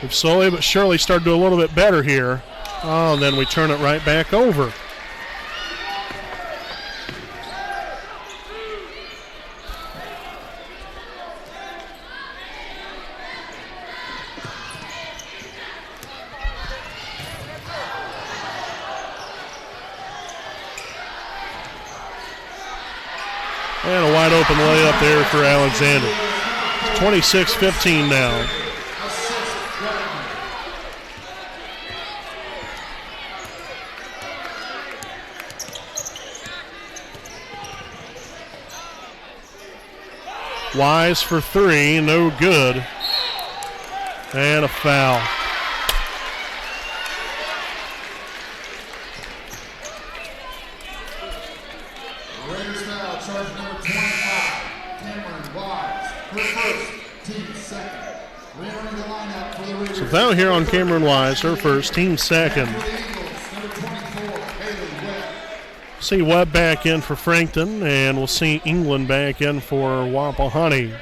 We've slowly but surely started to do a little bit better here. Oh, and then we turn it right back over. And a wide open layup there for Alexander. It's 26-15 now. Wise for 3, no good. And a foul. Raiders foul, charge number 25, Cameron Wise. Her first, team second. Re-entering the lineup for the Raiders. So foul here on Cameron Wise, her first, team second. For the Eagles, number 24, Haley Webb. See Webb back in for Frankton, and we'll see England back in for Wapahani.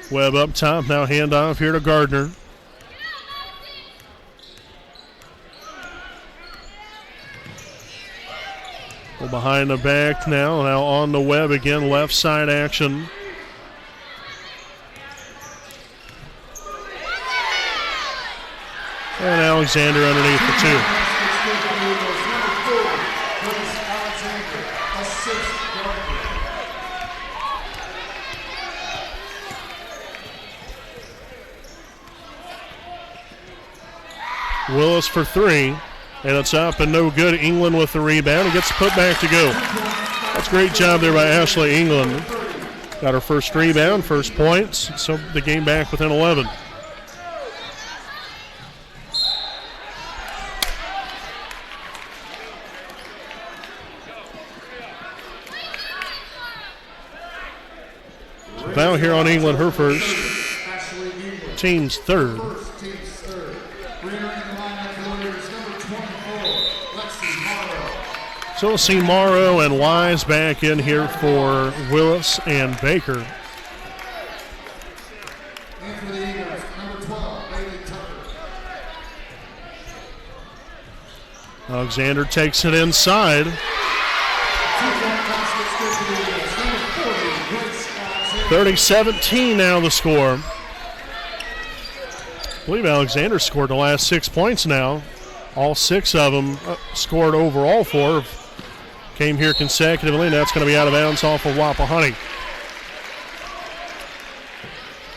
Webb up top, now handoff here to Gardner. Well, behind the back now on the Webb again, left side action. And Alexander underneath for 2. Willis for 3, and it's up and no good. England with the rebound. It gets put back to go. That's a great job there by Ashley England. Got her first rebound, first points, so the game back within 11. Now here on England, her first, team's third. So we'll see Morrow and Wise back in here for Willis and Baker. And for the Eagles, number 12, Bailey Tucker. Alexander takes it inside. 30-17 now the score. I believe Alexander scored the last 6 points now. All 6 of them scored overall for. Came here consecutively, and that's going to be out of bounds off of Wapahani.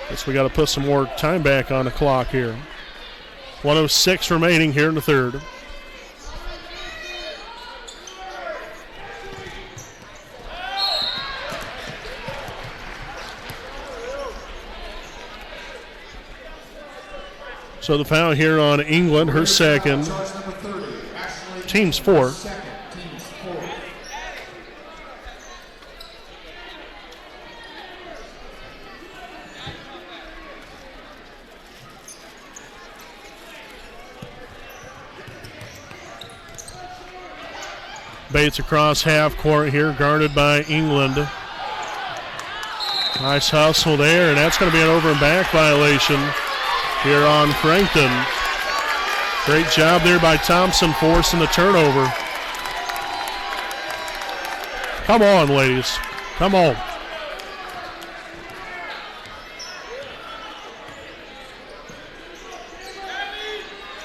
Guess we got to put some more time back on the clock here. 1:06 remaining here in the third. So the foul here on England, her second. Charge number 30, Ashley. Team's 4. Second, team's 4. Bates across half court here, guarded by England. Nice hustle there, and that's going to be an over and back violation here on Frankton. Great job there by Thompson forcing the turnover. Come on, ladies. Come on.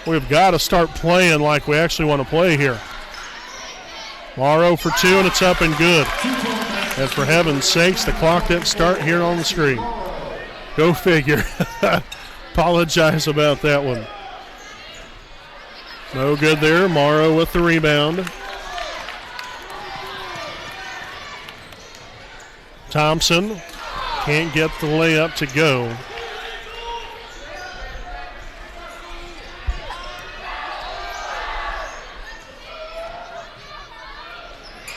We've got to start playing like we actually want to play here. Morrow for 2, and it's up and good. And for heaven's sakes, the clock didn't start here on the screen. Go figure. Apologize about that one. No good there. Morrow with the rebound. Thompson can't get the layup to go.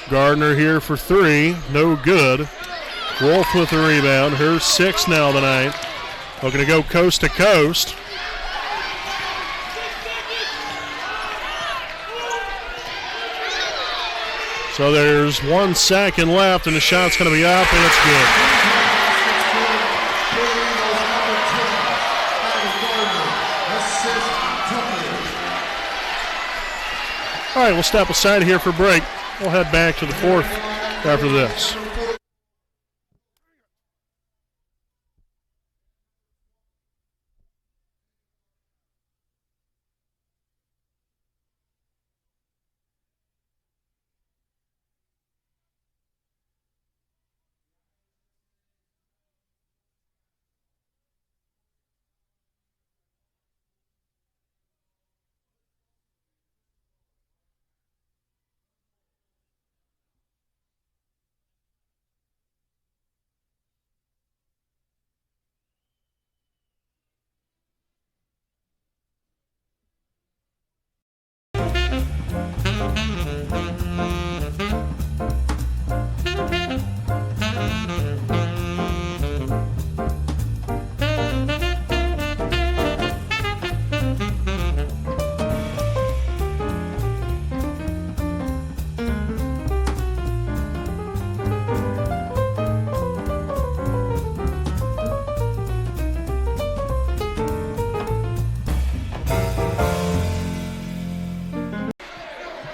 Gardner here for 3, no good. Wolf with the rebound, her 6 now tonight. Looking to go coast to coast. So there's 1 second left, and the shot's going to be up, and it's good. All right, we'll step aside here for break. We'll head back to the 4th after this.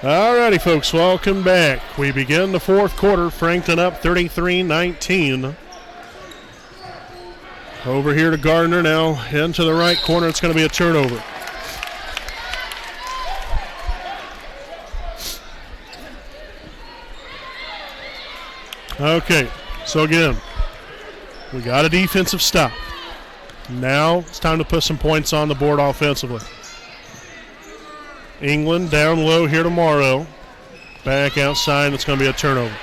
Alrighty, folks, welcome back. We begin the 4th quarter. Frankton up 33-19. Over here to Gardner now, into the right corner. It's going to be a turnover. Okay, so again, we got a defensive stop. Now it's time to put some points on the board offensively. England down low here tomorrow. Back outside, it's going to be a turnover.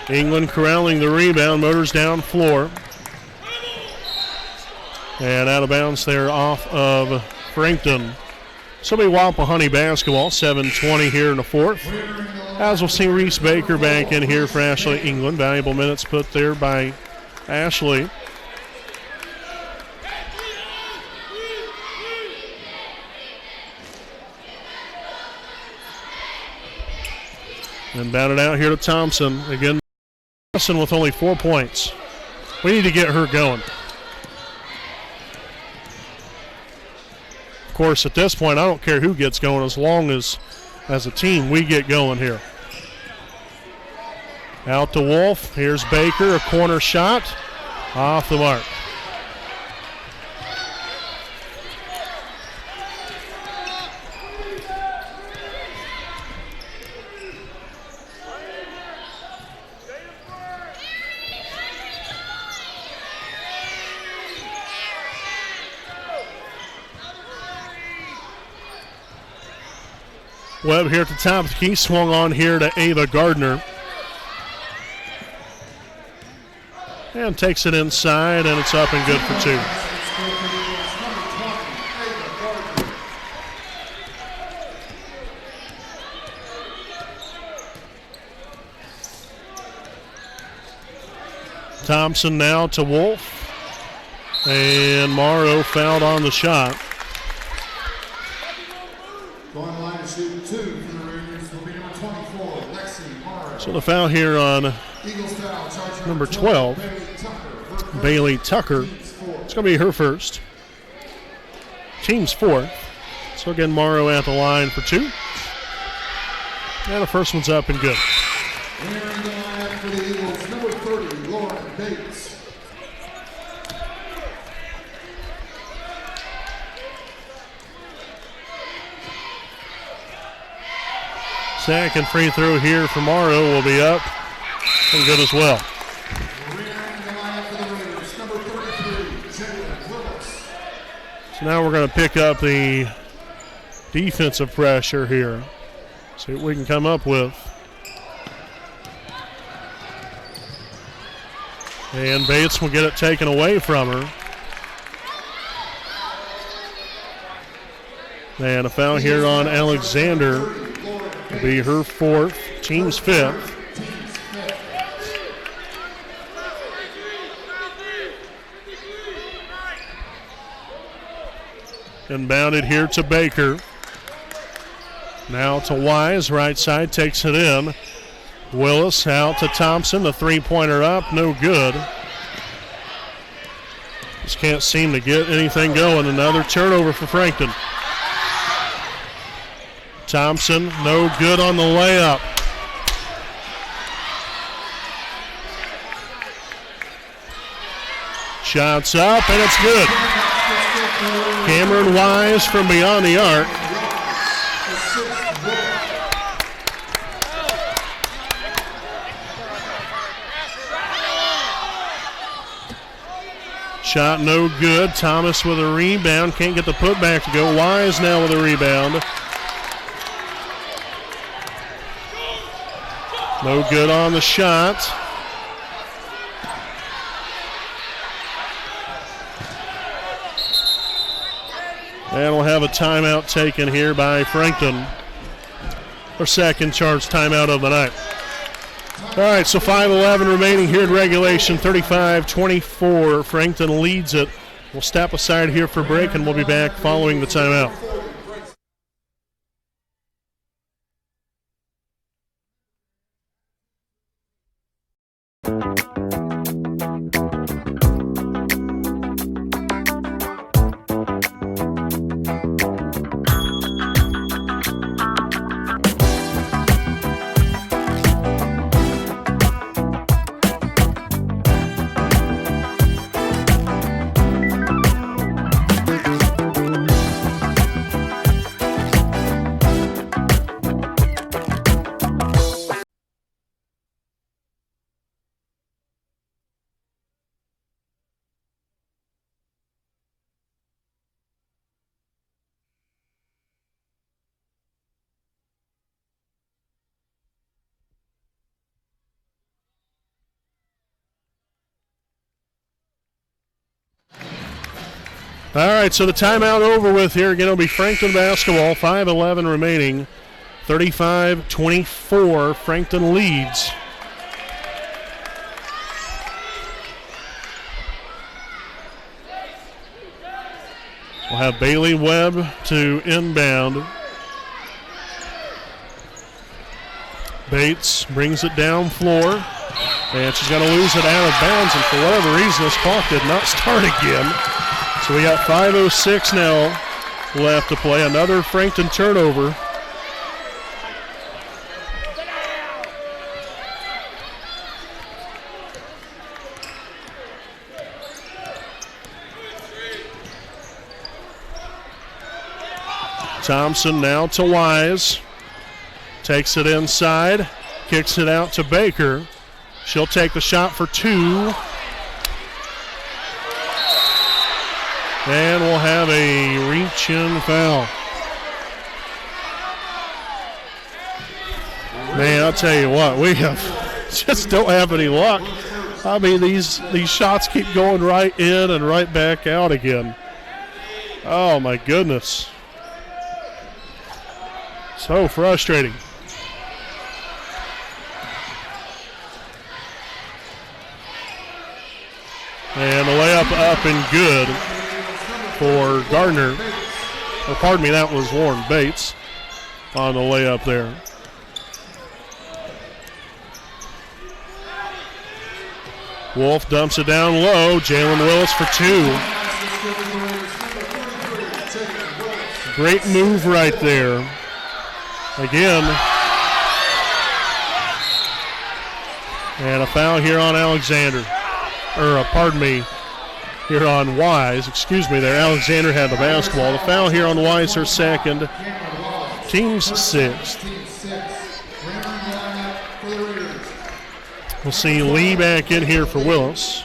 England corralling the rebound, motors down floor. And out of bounds there off of Frankton. So it'll be Wapahani basketball, 7:20 here in the 4th. As we'll see Reese Baker back in here for Ashley England. Valuable minutes put there by Ashley. And batted out here to Thompson. Again, Thompson with only 4 points. We need to get her going. Of course, at this point, I don't care who gets going as long as a team we get going here. Out to Wolf. Here's Baker, a corner shot. Off the mark. Webb here at the top of the key, swung on here to Ava Gardner. And takes it inside, and it's up and good for two. Thompson now to Wolf. And Morrow fouled on the shot. Going line to shoot 2 for the Rangers will be number 24, Lexi Morrow. So the foul here on Eagles foul, charge number 12, Bailey Tucker. It's going to be her first. Team's fourth. So again, Morrow at the line for 2. And the first one's up and good. Entering the lineup for the Eagles, number 30, Lauren Bates. Second free throw here for Morrow will be up and good as well. So now we're going to pick up the defensive pressure here. See what we can come up with. And Bates will get it taken away from her. And a foul here on Alexander. Will be her fourth, team's fifth. Inbounded here to Baker. Now to Wise, right side, takes it in. Willis out to Thompson, the three-pointer up, no good. Just can't seem to get anything going. Another turnover for Frankton. Thompson, no good on the layup. Shots up, and it's good. Cameron Wise from beyond the arc. Shot no good. Thomas with a rebound. Can't get the putback to go. Wise now with a rebound. No good on the shot. And we'll have a timeout taken here by Frankton. Our second charged timeout of the night. All right, so 5:11 remaining here in regulation, 35-24. Frankton leads it. We'll step aside here for break, and we'll be back following the timeout. All right, so the timeout over with here. Again, it'll be Frankton basketball, 5:11 remaining, 35-24. Frankton leads. We'll have Bailey Webb to inbound. Bates brings it down floor, and she's going to lose it out of bounds, and for whatever reason, this clock did not start again. So we got 5:06 now left to play. Another Frankton turnover. Thompson now to Wise. Takes it inside. Kicks it out to Baker. She'll take the shot for 2. And we'll have a reach-in foul. Man, I'll tell you what, we have just don't have any luck. I mean, these shots keep going right in and right back out again. Oh, my goodness. So frustrating. And the layup up and good for Gardner. Or pardon me, that was Lauren Bates on the layup there. Wolf dumps it down low. Jalen Willis for two. Great move right there. Again. And a foul here on Alexander. Pardon me, here on Wise. Excuse me there. Alexander had the basketball. The foul here on Wise, her second. Team's sixth. We'll see Lee back in here for Willis.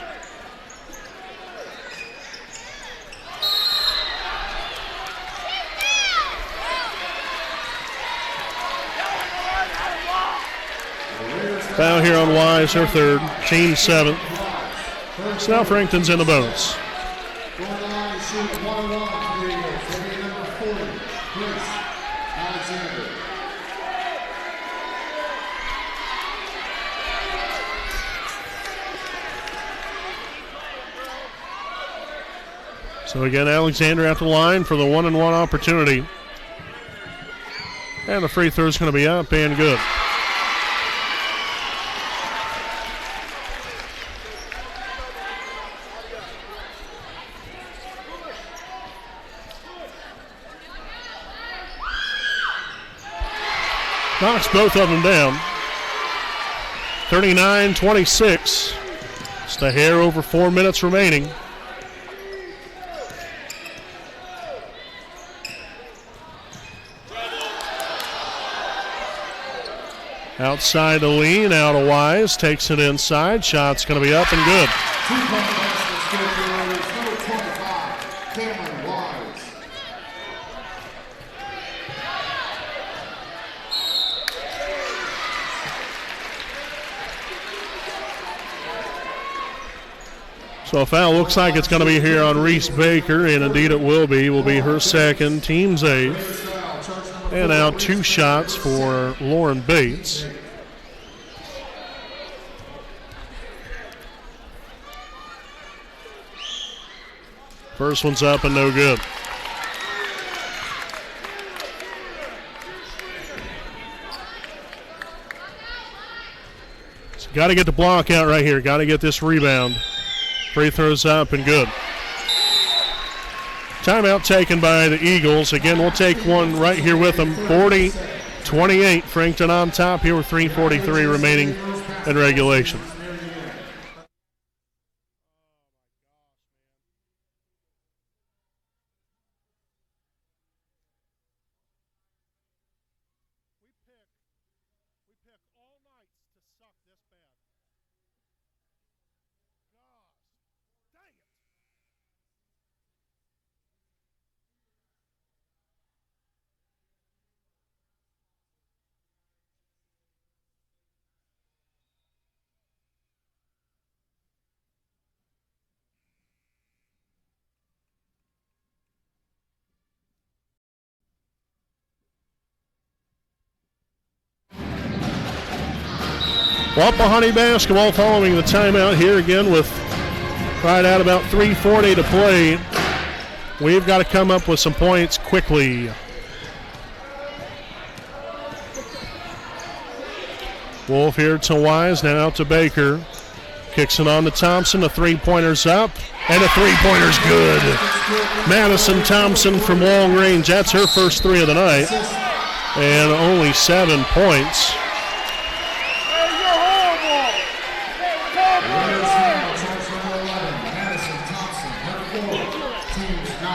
Foul here on Wise, her third. Team seventh. So now Frankton's in the bonus. So again, Alexander at the line for the 1-and-1 opportunity. And the free throw is going to be up and good. Knocks both of them down. 39-26. Just a hair over 4 minutes remaining. Outside to Lee, now to Wise, takes it inside. Shot's going to be up and good. So a foul looks like it's going to be here on Reese Baker, and indeed it will be. Will be her second, team's eighth. And now 2 shots for Lauren Bates. First one's up and no good. So got to get the block out right here. Got to get this rebound. Free throws up and good. Timeout taken by the Eagles. Again, we'll take one right here with them. 40-28. Frankton on top here with 3:43 remaining in regulation. Wapahani basketball following the timeout here again with right at about 3:40 to play. We've got to come up with some points quickly. Wolf here to Wise, now out to Baker. Kicks it on to Thompson, the three-pointer's up, and the three-pointer's good. Madison Thompson from long range, that's her first 3 of the night, and only 7 points.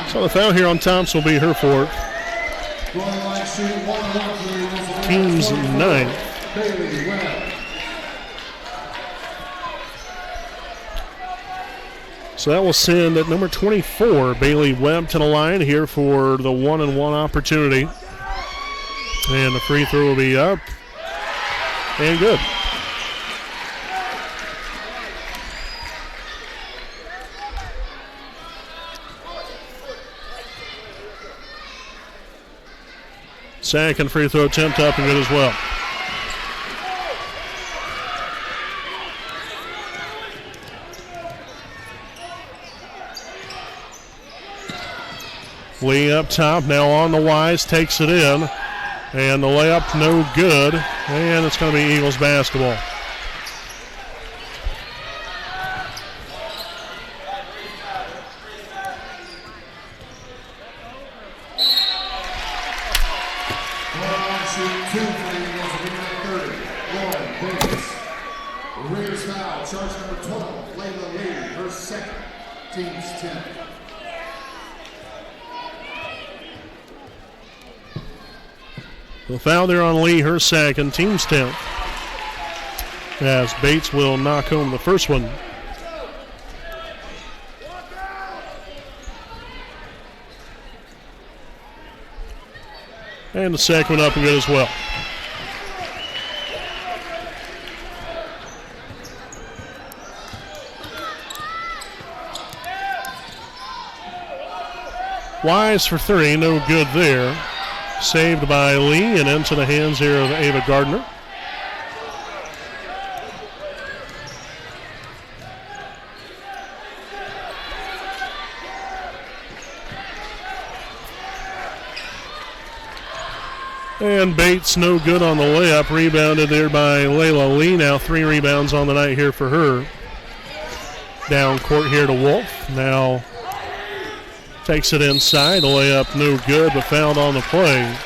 So the foul here on Thompson will be her 4th. Team's 9th. So that will send at number 24, Bailey Webb, to the line here for the 1-and-1 opportunity. And the free throw will be up and good. Second free throw attempt up and good as well. Lee up top, now on the Wise, takes it in, and the layup no good, and it's going to be Eagles basketball. Raiders foul, charge number 12, Layla Lee, her second, team's 10th. The foul there on Lee, her second, team's 10th. As Bates will knock home the first one. And the second one up and good as well. Wise for three, no good there. Saved by Lee and into the hands here of Ava Gardner. And Bates no good on the layup. Rebounded there by Layla Lee. Now 3 rebounds on the night here for her. Down court here to Wolf. Now takes it inside. The layup no good, but fouled on the play.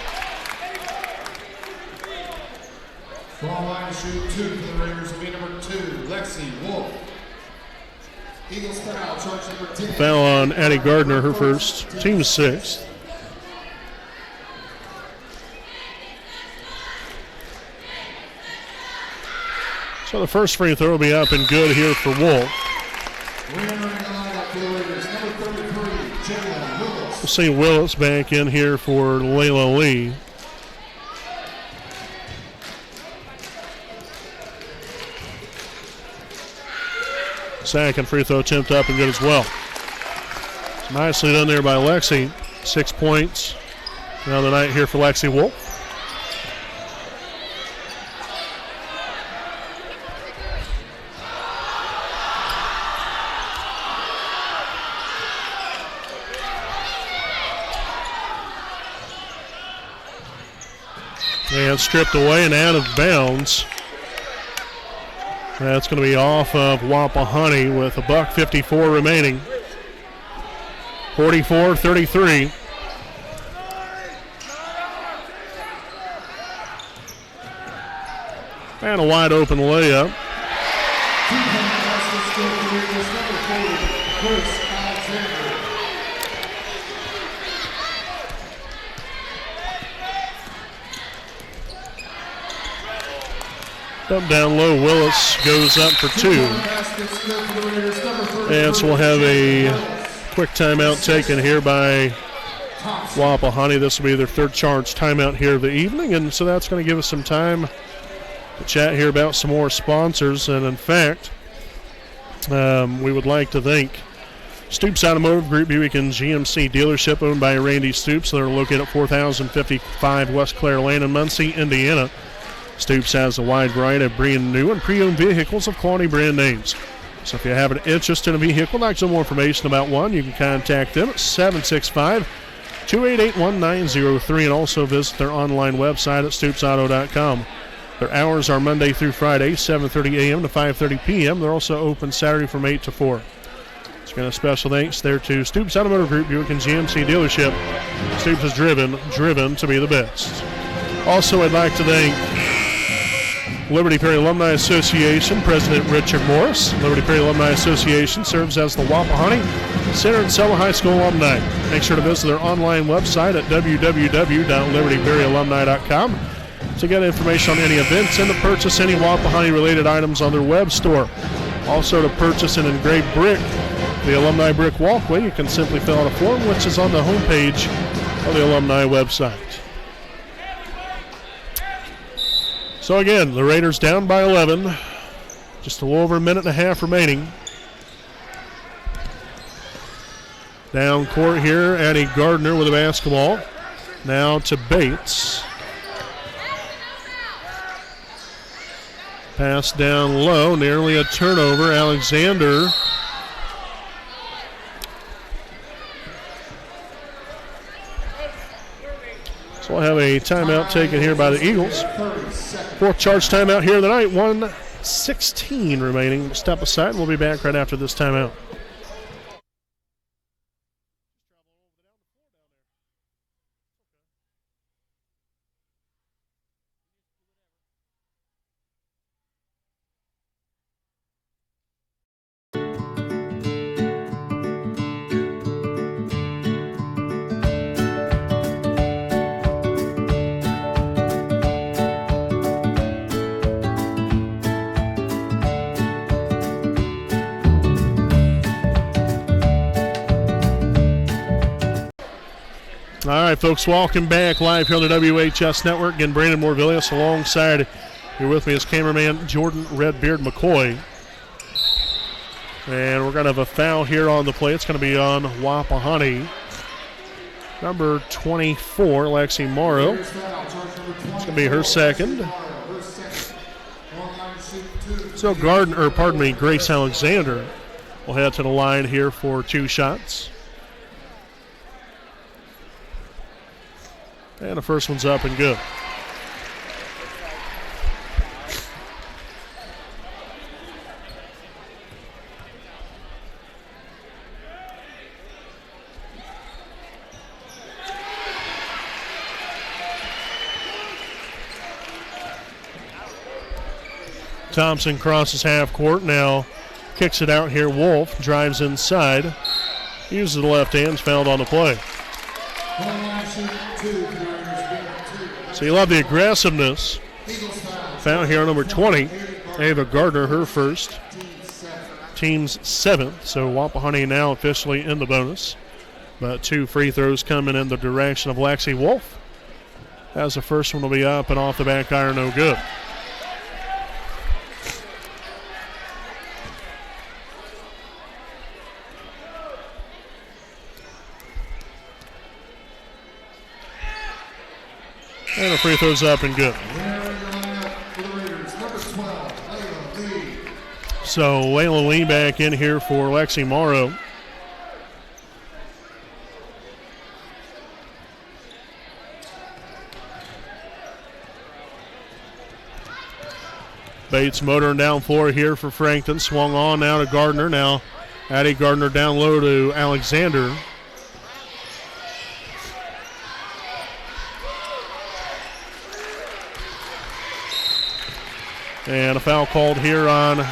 Ball line to shoot 2 for the Raiders will be number 2, Lexi Wolf. Eagles foul, charge number 10. Foul on Addie Gardner, her first. Team's 6th. So the first free throw will be up and good here for Wolf. We'll see Willis back in here for Layla Lee. Second free throw attempt up and good as well. Nicely done there by Lexi. 6 points now the night here for Lexi Wolf. And stripped away and out of bounds. That's going to be off of Wapahani with $1:54 remaining. 44-33. And a wide open layup. Up down low, Willis goes up for 2. And so we'll have a quick timeout taken here by Wapahani. This will be their 3rd charge timeout here of the evening. And so that's going to give us some time to chat here about some more sponsors. And in fact, we would like to thank Stoops Automotive Group Buick and GMC dealership owned by Randy Stoops. They're located at 4055 West Clare Lane in Muncie, Indiana. Stoops has a wide variety of brand new and pre-owned vehicles of quality brand names. So if you have an interest in a vehicle, like some more information about one, you can contact them at 765-288-1903 and also visit their online website at stoopsauto.com. Their hours are Monday through Friday, 7:30 a.m. to 5:30 p.m. They're also open Saturday from 8 to 4. So again, a special thanks there to Stoops Automotive Group Buick and GMC dealership. Stoops is driven to be the best. Also, I'd like to thank Liberty Perry Alumni Association President Richard Morris. Liberty Perry Alumni Association serves as the Wapahani Center and Selma High School alumni. Make sure to visit their online website at www.libertyperryalumni.com to get information on any events and to purchase any Wapahani-related items on their web store. Also, to purchase an engraved brick, the Alumni Brick Walkway, you can simply fill out a form, which is on the homepage of the alumni website. So again, the Raiders down by 11. Just a little over a minute and a half remaining. Down court here, Addie Gardner with a basketball. Now to Bates. Pass down low, nearly a turnover. Alexander. So we'll have a timeout taken here by the Eagles. Fourth charge timeout here tonight. 1:16 remaining. Step aside. We'll be back right after this timeout. All right, folks, welcome back live here on the WHS Network. Again, Brandon Morvillius alongside, here with me is cameraman Jordan Redbeard McCoy. And we're going to have a foul here on the play. It's going to be on Wapahani. Number 24, Lexi Morrow. It's going to be her second. So Grace Alexander will head to the line here for two shots. And the first one's up and good. Thompson crosses half court, now kicks it out here. Wolf drives inside, uses the left hand, fouled on the play. So you love the aggressiveness. Foul here on number 20, Ava Gardner, her first. Team's seventh, so Wapahani now officially in the bonus. But two free throws coming in the direction of Lexi Wolf. As the first one will be up and off the back iron, no good. And the free throw's up and good. So Layla Lee back in here for Lexi Morrow. Bates motoring down floor here for Frankton. Swung on now to Gardner. Now Addie Gardner down low to Alexander. And a foul called here on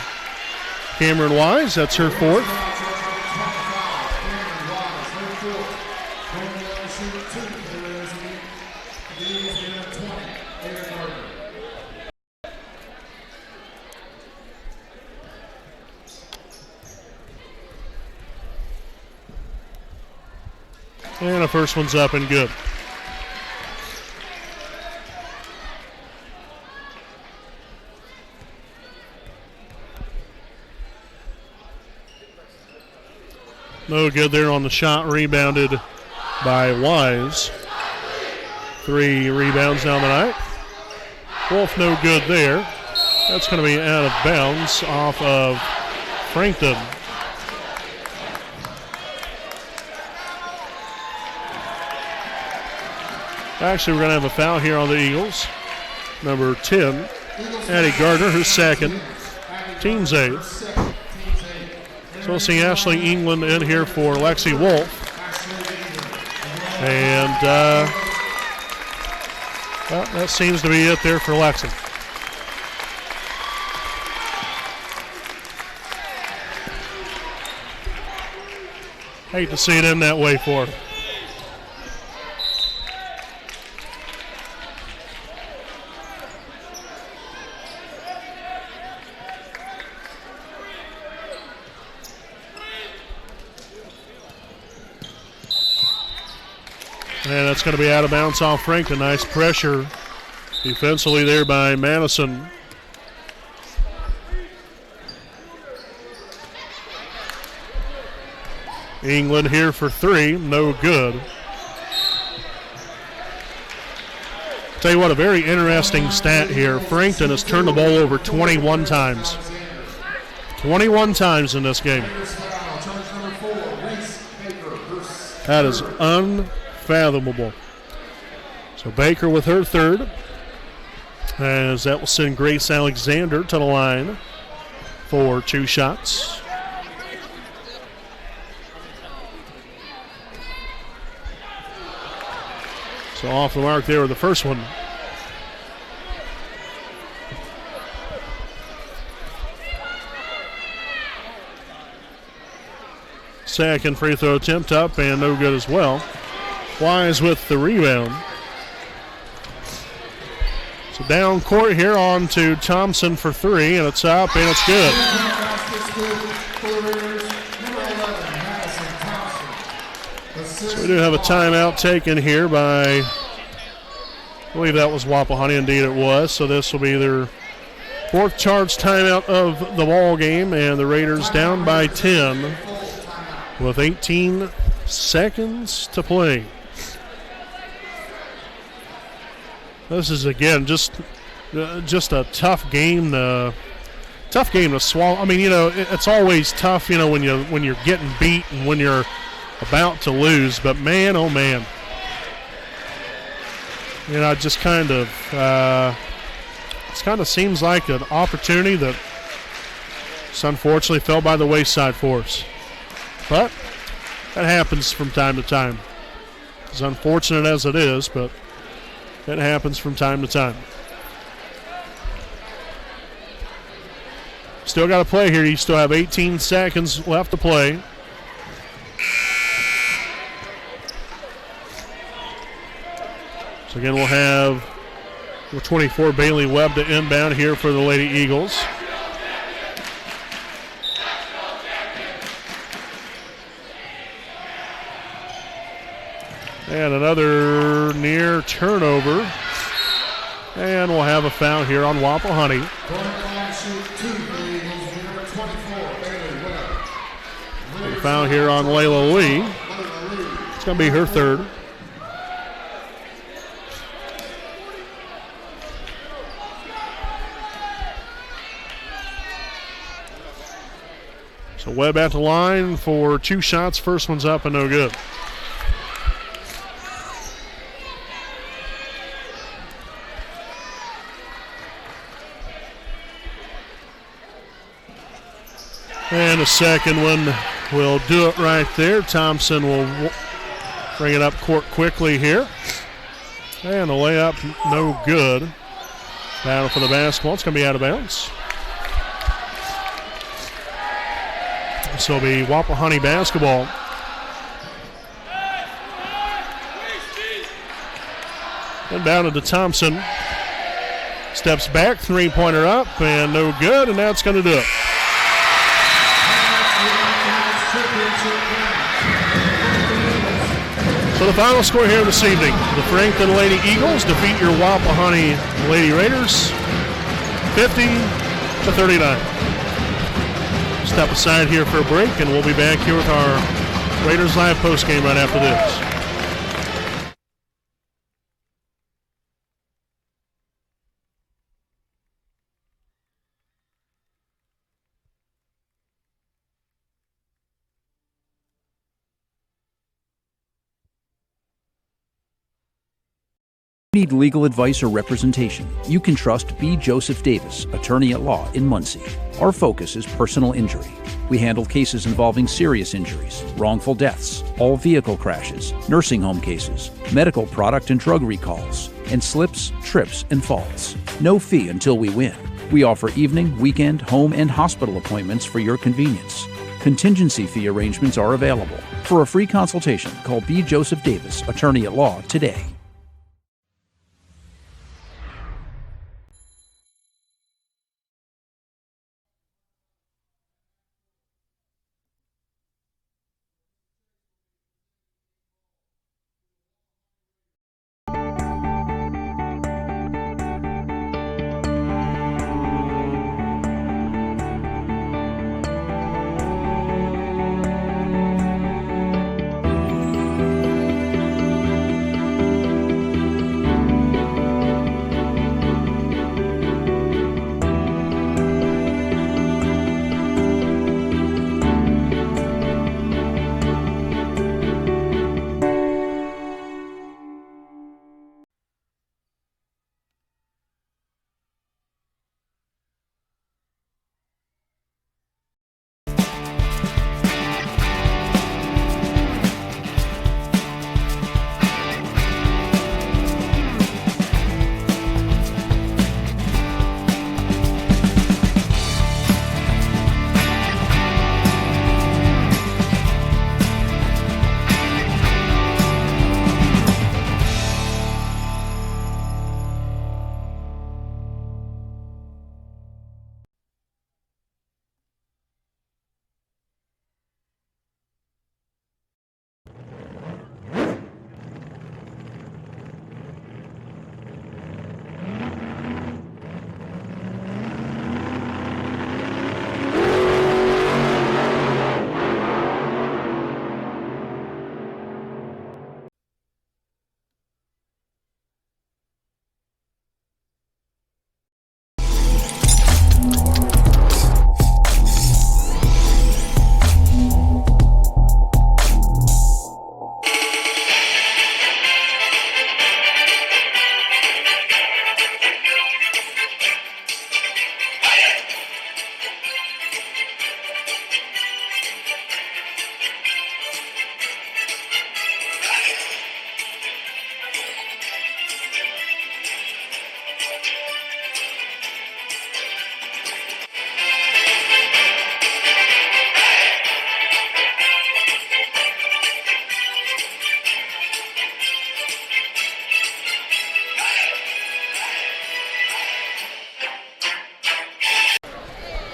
Cameron Wise. That's her fourth. And the first one's up and good. No good there on the shot, rebounded by Wise. 3 rebounds down the night. Wolf no good there. That's going to be out of bounds off of Frankton. Actually, we're going to have a foul here on the Eagles. Number 10, Addie Gardner, her second. Team's eighth. So we'll see Ashley England in here for Lexi Wolf. And well, that seems to be it there for Lexi. Hate to see it end that way for her. And that's going to be out of bounds off Frankton. Nice pressure Defensively there by Madison. England here for three, no good. Tell you what, a very interesting stat here. Frankton has turned the ball over 21 times. 21 times in this game. That is unfathomable. So Baker with her third, as that will send Grace Alexander to the line for 2 shots. So off the mark there with the first one. Second free throw attempt up and no good as well. Wise with the rebound. So down court here on to Thompson for 3, and it's up and it's good. So we do have a timeout taken here by, I believe that was Wapahani. Indeed it was. So this will be their 4th charge timeout of the ball game, and the Raiders down by 10 with 18 seconds to play. This is again just a tough game to swallow. I mean, it's always tough, when you're getting beat and when you're about to lose. But man, oh man, just kind of seems like an opportunity that just unfortunately fell by the wayside for us. But that happens from time to time. As unfortunate as it is, but it happens from time to time. Still got to play here. You still have 18 seconds left to play. So again, we'll have number 24 Bailey Webb to inbound here for the Lady Eagles. And another near turnover. And we'll have a foul here on Wapahani. A foul here on Layla Lee. It's going to be her third. So Webb at the line for 2 shots. First one's up and no good. And the second one will do it right there. Thompson will bring it up court quickly here. And the layup, no good. Battle for the basketball. It's going to be out of bounds. So it'll be Wapahani basketball. Inbounded to Thompson. Steps back, 3-pointer up, and no good, and that's going to do it. So the final score here this evening, the Frankton Lady Eagles defeat your Wapahani Lady Raiders 50-39. Step aside here for a break, and we'll be back here with our Raiders Live postgame right after this. Need legal advice or representation, you can trust B. Joseph Davis, attorney at law in Muncie. Our focus is personal injury. We handle cases involving serious injuries, wrongful deaths, all vehicle crashes, nursing home cases, medical product and drug recalls, and slips, trips, and falls. No fee until we win. We offer evening, weekend, home, and hospital appointments for your convenience. Contingency fee arrangements are available. For a free consultation, call B. Joseph Davis, attorney at law, today.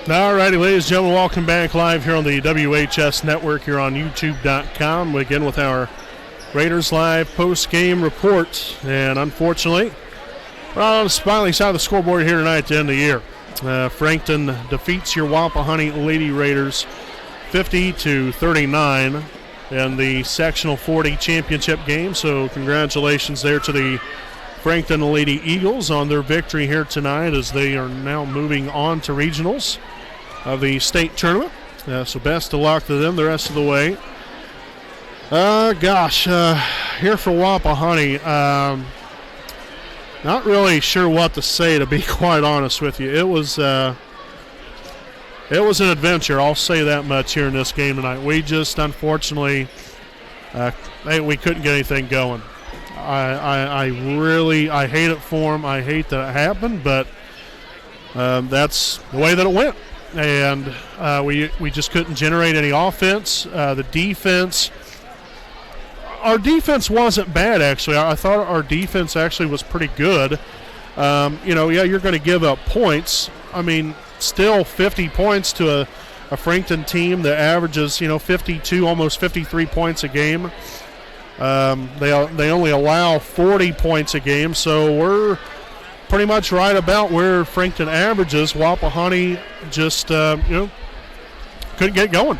All righty, ladies and gentlemen, welcome back live here on the WHS Network here on YouTube.com. We begin with our Raiders Live post-game report. And unfortunately, we're on the smiling side of the scoreboard here tonight at the end of the year. Frankton defeats your Wapahani Lady Raiders 50-39 in the Sectional 40 championship game. So congratulations there to the Frankton Lady Eagles on their victory here tonight as they are now moving on to regionals of the state tournament. So best of luck to them the rest of the way. Here for Wapahani, not really sure what to say, to be quite honest with you. It was an adventure, I'll say that much here in this game tonight. We just, unfortunately, we couldn't get anything going. I hate it for them. I hate that it happened, but that's the way that it went. And we just couldn't generate any offense. The defense, our defense wasn't bad, actually. I thought our defense actually was pretty good. You're going to give up points. I mean, still 50 points to a Frankton team that averages, 52, almost 53 points a game. They only allow 40 points a game, so we're pretty much right about where Frankton averages. Wapahani just, couldn't get going.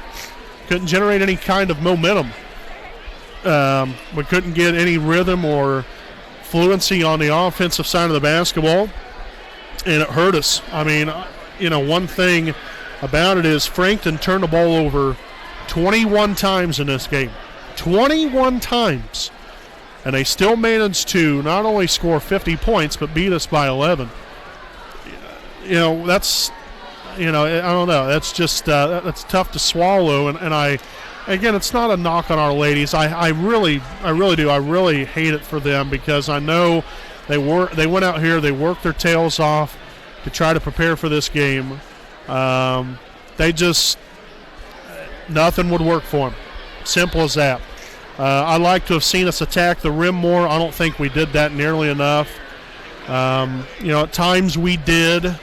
Couldn't generate any kind of momentum. We couldn't get any rhythm or fluency on the offensive side of the basketball, and it hurt us. I mean, one thing about it is Frankton turned the ball over 21 times in this game. 21 times. And they still managed to not only score 50 points, but beat us by 11. I don't know. That's just that's tough to swallow. And again, it's not a knock on our ladies. I really do. I really hate it for them because I know they went out here, they worked their tails off to try to prepare for this game. Nothing would work for them. Simple as that. I'd like to have seen us attack the rim more. I don't think we did that nearly enough. At times we did.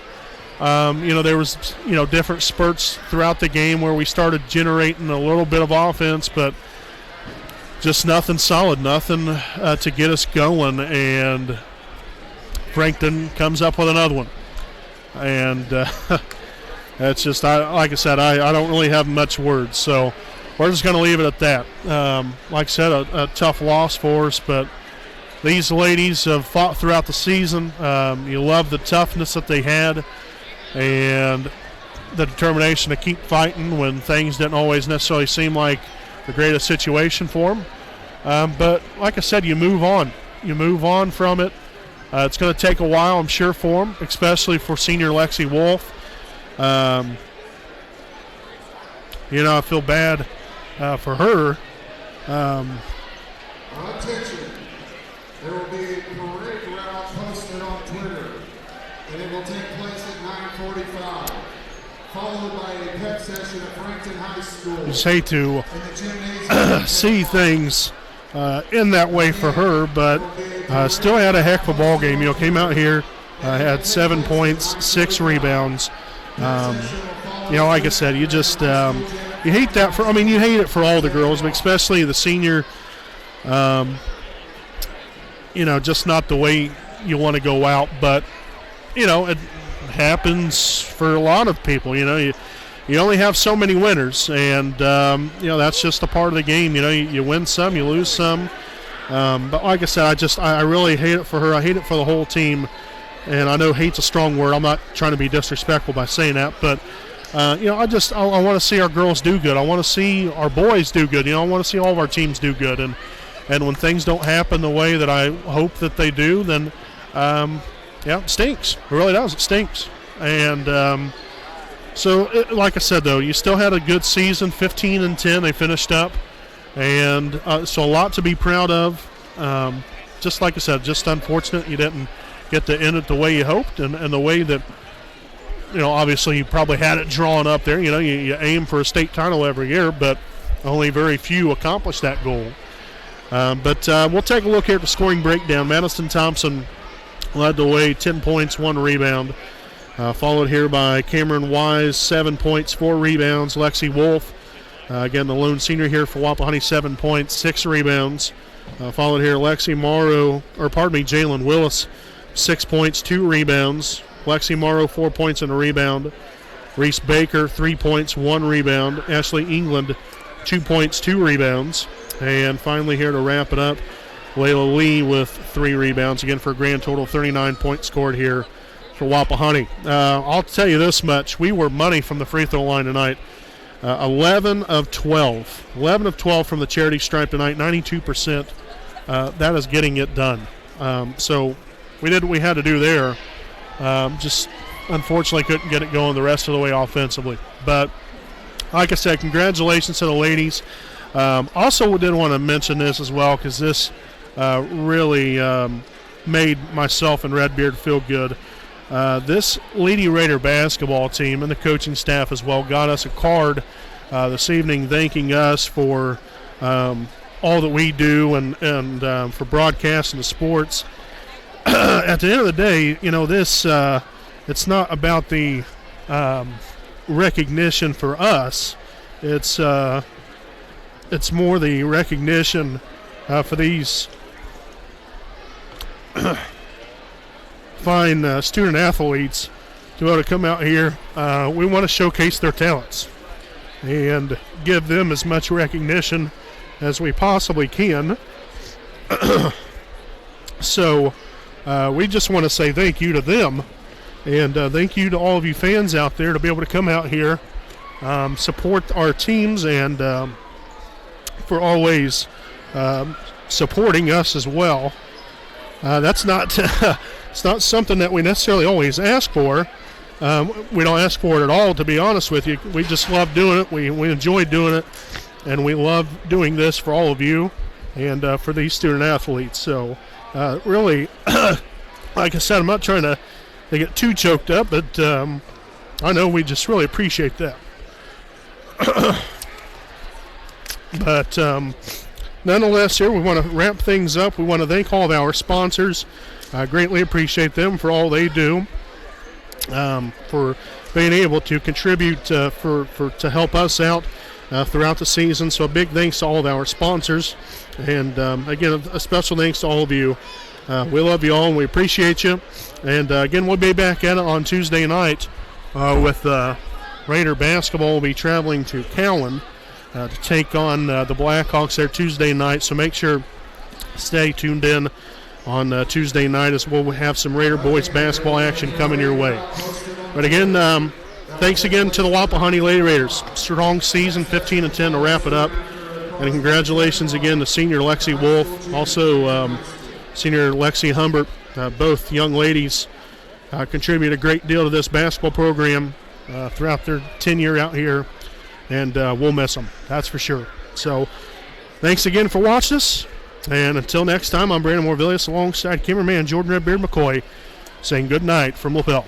There was, different spurts throughout the game where we started generating a little bit of offense, but just nothing solid, nothing to get us going. And Frankton comes up with another one. And it's just, like I said, I don't really have much words. So we're just going to leave it at that. Like I said, a tough loss for us, but these ladies have fought throughout the season. You love the toughness that they had and the determination to keep fighting when things didn't always necessarily seem like the greatest situation for them. But like I said, you move on. You move on from it. It's going to take a while, I'm sure, for them, especially for senior Lexi Wolf. I feel bad for her. Attention. There will be a parade route posted on Twitter, and it will take place at 9:45, followed by a pep session at Frankton High School. I just hate to see things in that way for her, but still had a heck of a ball game. Came out here, had 7 points, 6 rebounds. Like I said, you just you hate that you hate it for all the girls, but especially the senior. Just not the way you want to go out, but it happens for a lot of people. You only have so many winners, and that's just a part of the game. You win some, you lose some. But like I said, I really hate it for her. I hate it for the whole team. And I know hate's a strong word. I'm not trying to be disrespectful by saying that, but I want to see our girls do good. I want to see our boys do good. I want to see all of our teams do good. And when things don't happen the way that I hope that they do, then it stinks. It really does. It stinks. And like I said, though, you still had a good season, 15-10. They finished up, and so a lot to be proud of. Just like I said, just unfortunate you didn't get to end it the way you hoped and the way that, obviously you probably had it drawn up there. You aim for a state title every year, but only very few accomplish that goal. But we'll take a look here at the scoring breakdown. Madison Thompson led the way, 10 points, 1 rebound. Followed here by Cameron Wise, 7 points, 4 rebounds. Lexi Wolf, again the lone senior here for Wapahani, 7 points, 6 rebounds. Followed here Jalen Willis, 6 points, 2 rebounds. Lexi Morrow, 4 points and a rebound. Reese Baker, 3 points, 1 rebound. Ashley England, 2 points, 2 rebounds. And finally here to wrap it up, Layla Lee with 3 rebounds, again for a grand total of 39 points scored here for Wapahani. I'll tell you this much, we were money from the free throw line tonight. 11 of 12. 11 of 12 from the charity stripe tonight, 92%. That is getting it done. So we did what we had to do there. Just unfortunately couldn't get it going the rest of the way offensively. But like I said, congratulations to the ladies. Also did want to mention this as well, because this really made myself and Redbeard feel good. This Lady Raider basketball team and the coaching staff as well got us a card this evening thanking us for all that we do and for broadcasting the sports. At the end of the day, this it's not about the recognition for us. It's more the recognition for these fine student athletes to be able to come out here. We want to showcase their talents and give them as much recognition as we possibly can. So we just want to say thank you to them, and thank you to all of you fans out there to be able to come out here, support our teams, and for always supporting us as well. That's not it's not something that we necessarily always ask for. We don't ask for it at all, to be honest with you. We just love doing it. We enjoy doing it, and we love doing this for all of you and for these student athletes. So really, like I said, I'm not trying to get too choked up, but I know we just really appreciate that. But nonetheless, here we want to wrap things up. We want to thank all of our sponsors. I greatly appreciate them for all they do, for being able to contribute to help us out throughout the season. So a big thanks to all of our sponsors. And again, a special thanks to all of you. We love you all and we appreciate you. And again, we'll be back at it on Tuesday night with Raider basketball. We'll be traveling to Cowan to take on the Blackhawks there Tuesday night. So make sure stay tuned in on Tuesday night, as we'll have some Raider boys basketball action coming your way. But again, thanks again to the Wapahani Lady Raiders. Strong season, 15-10 to wrap it up. And congratulations again to senior Lexi Wolf, also senior Lexi Humbert. Both young ladies contribute a great deal to this basketball program throughout their tenure out here, and we'll miss them, that's for sure. So thanks again for watching us, and until next time, I'm Brandon Morvillius alongside cameraman Jordan Redbeard McCoy saying good night from Lapel.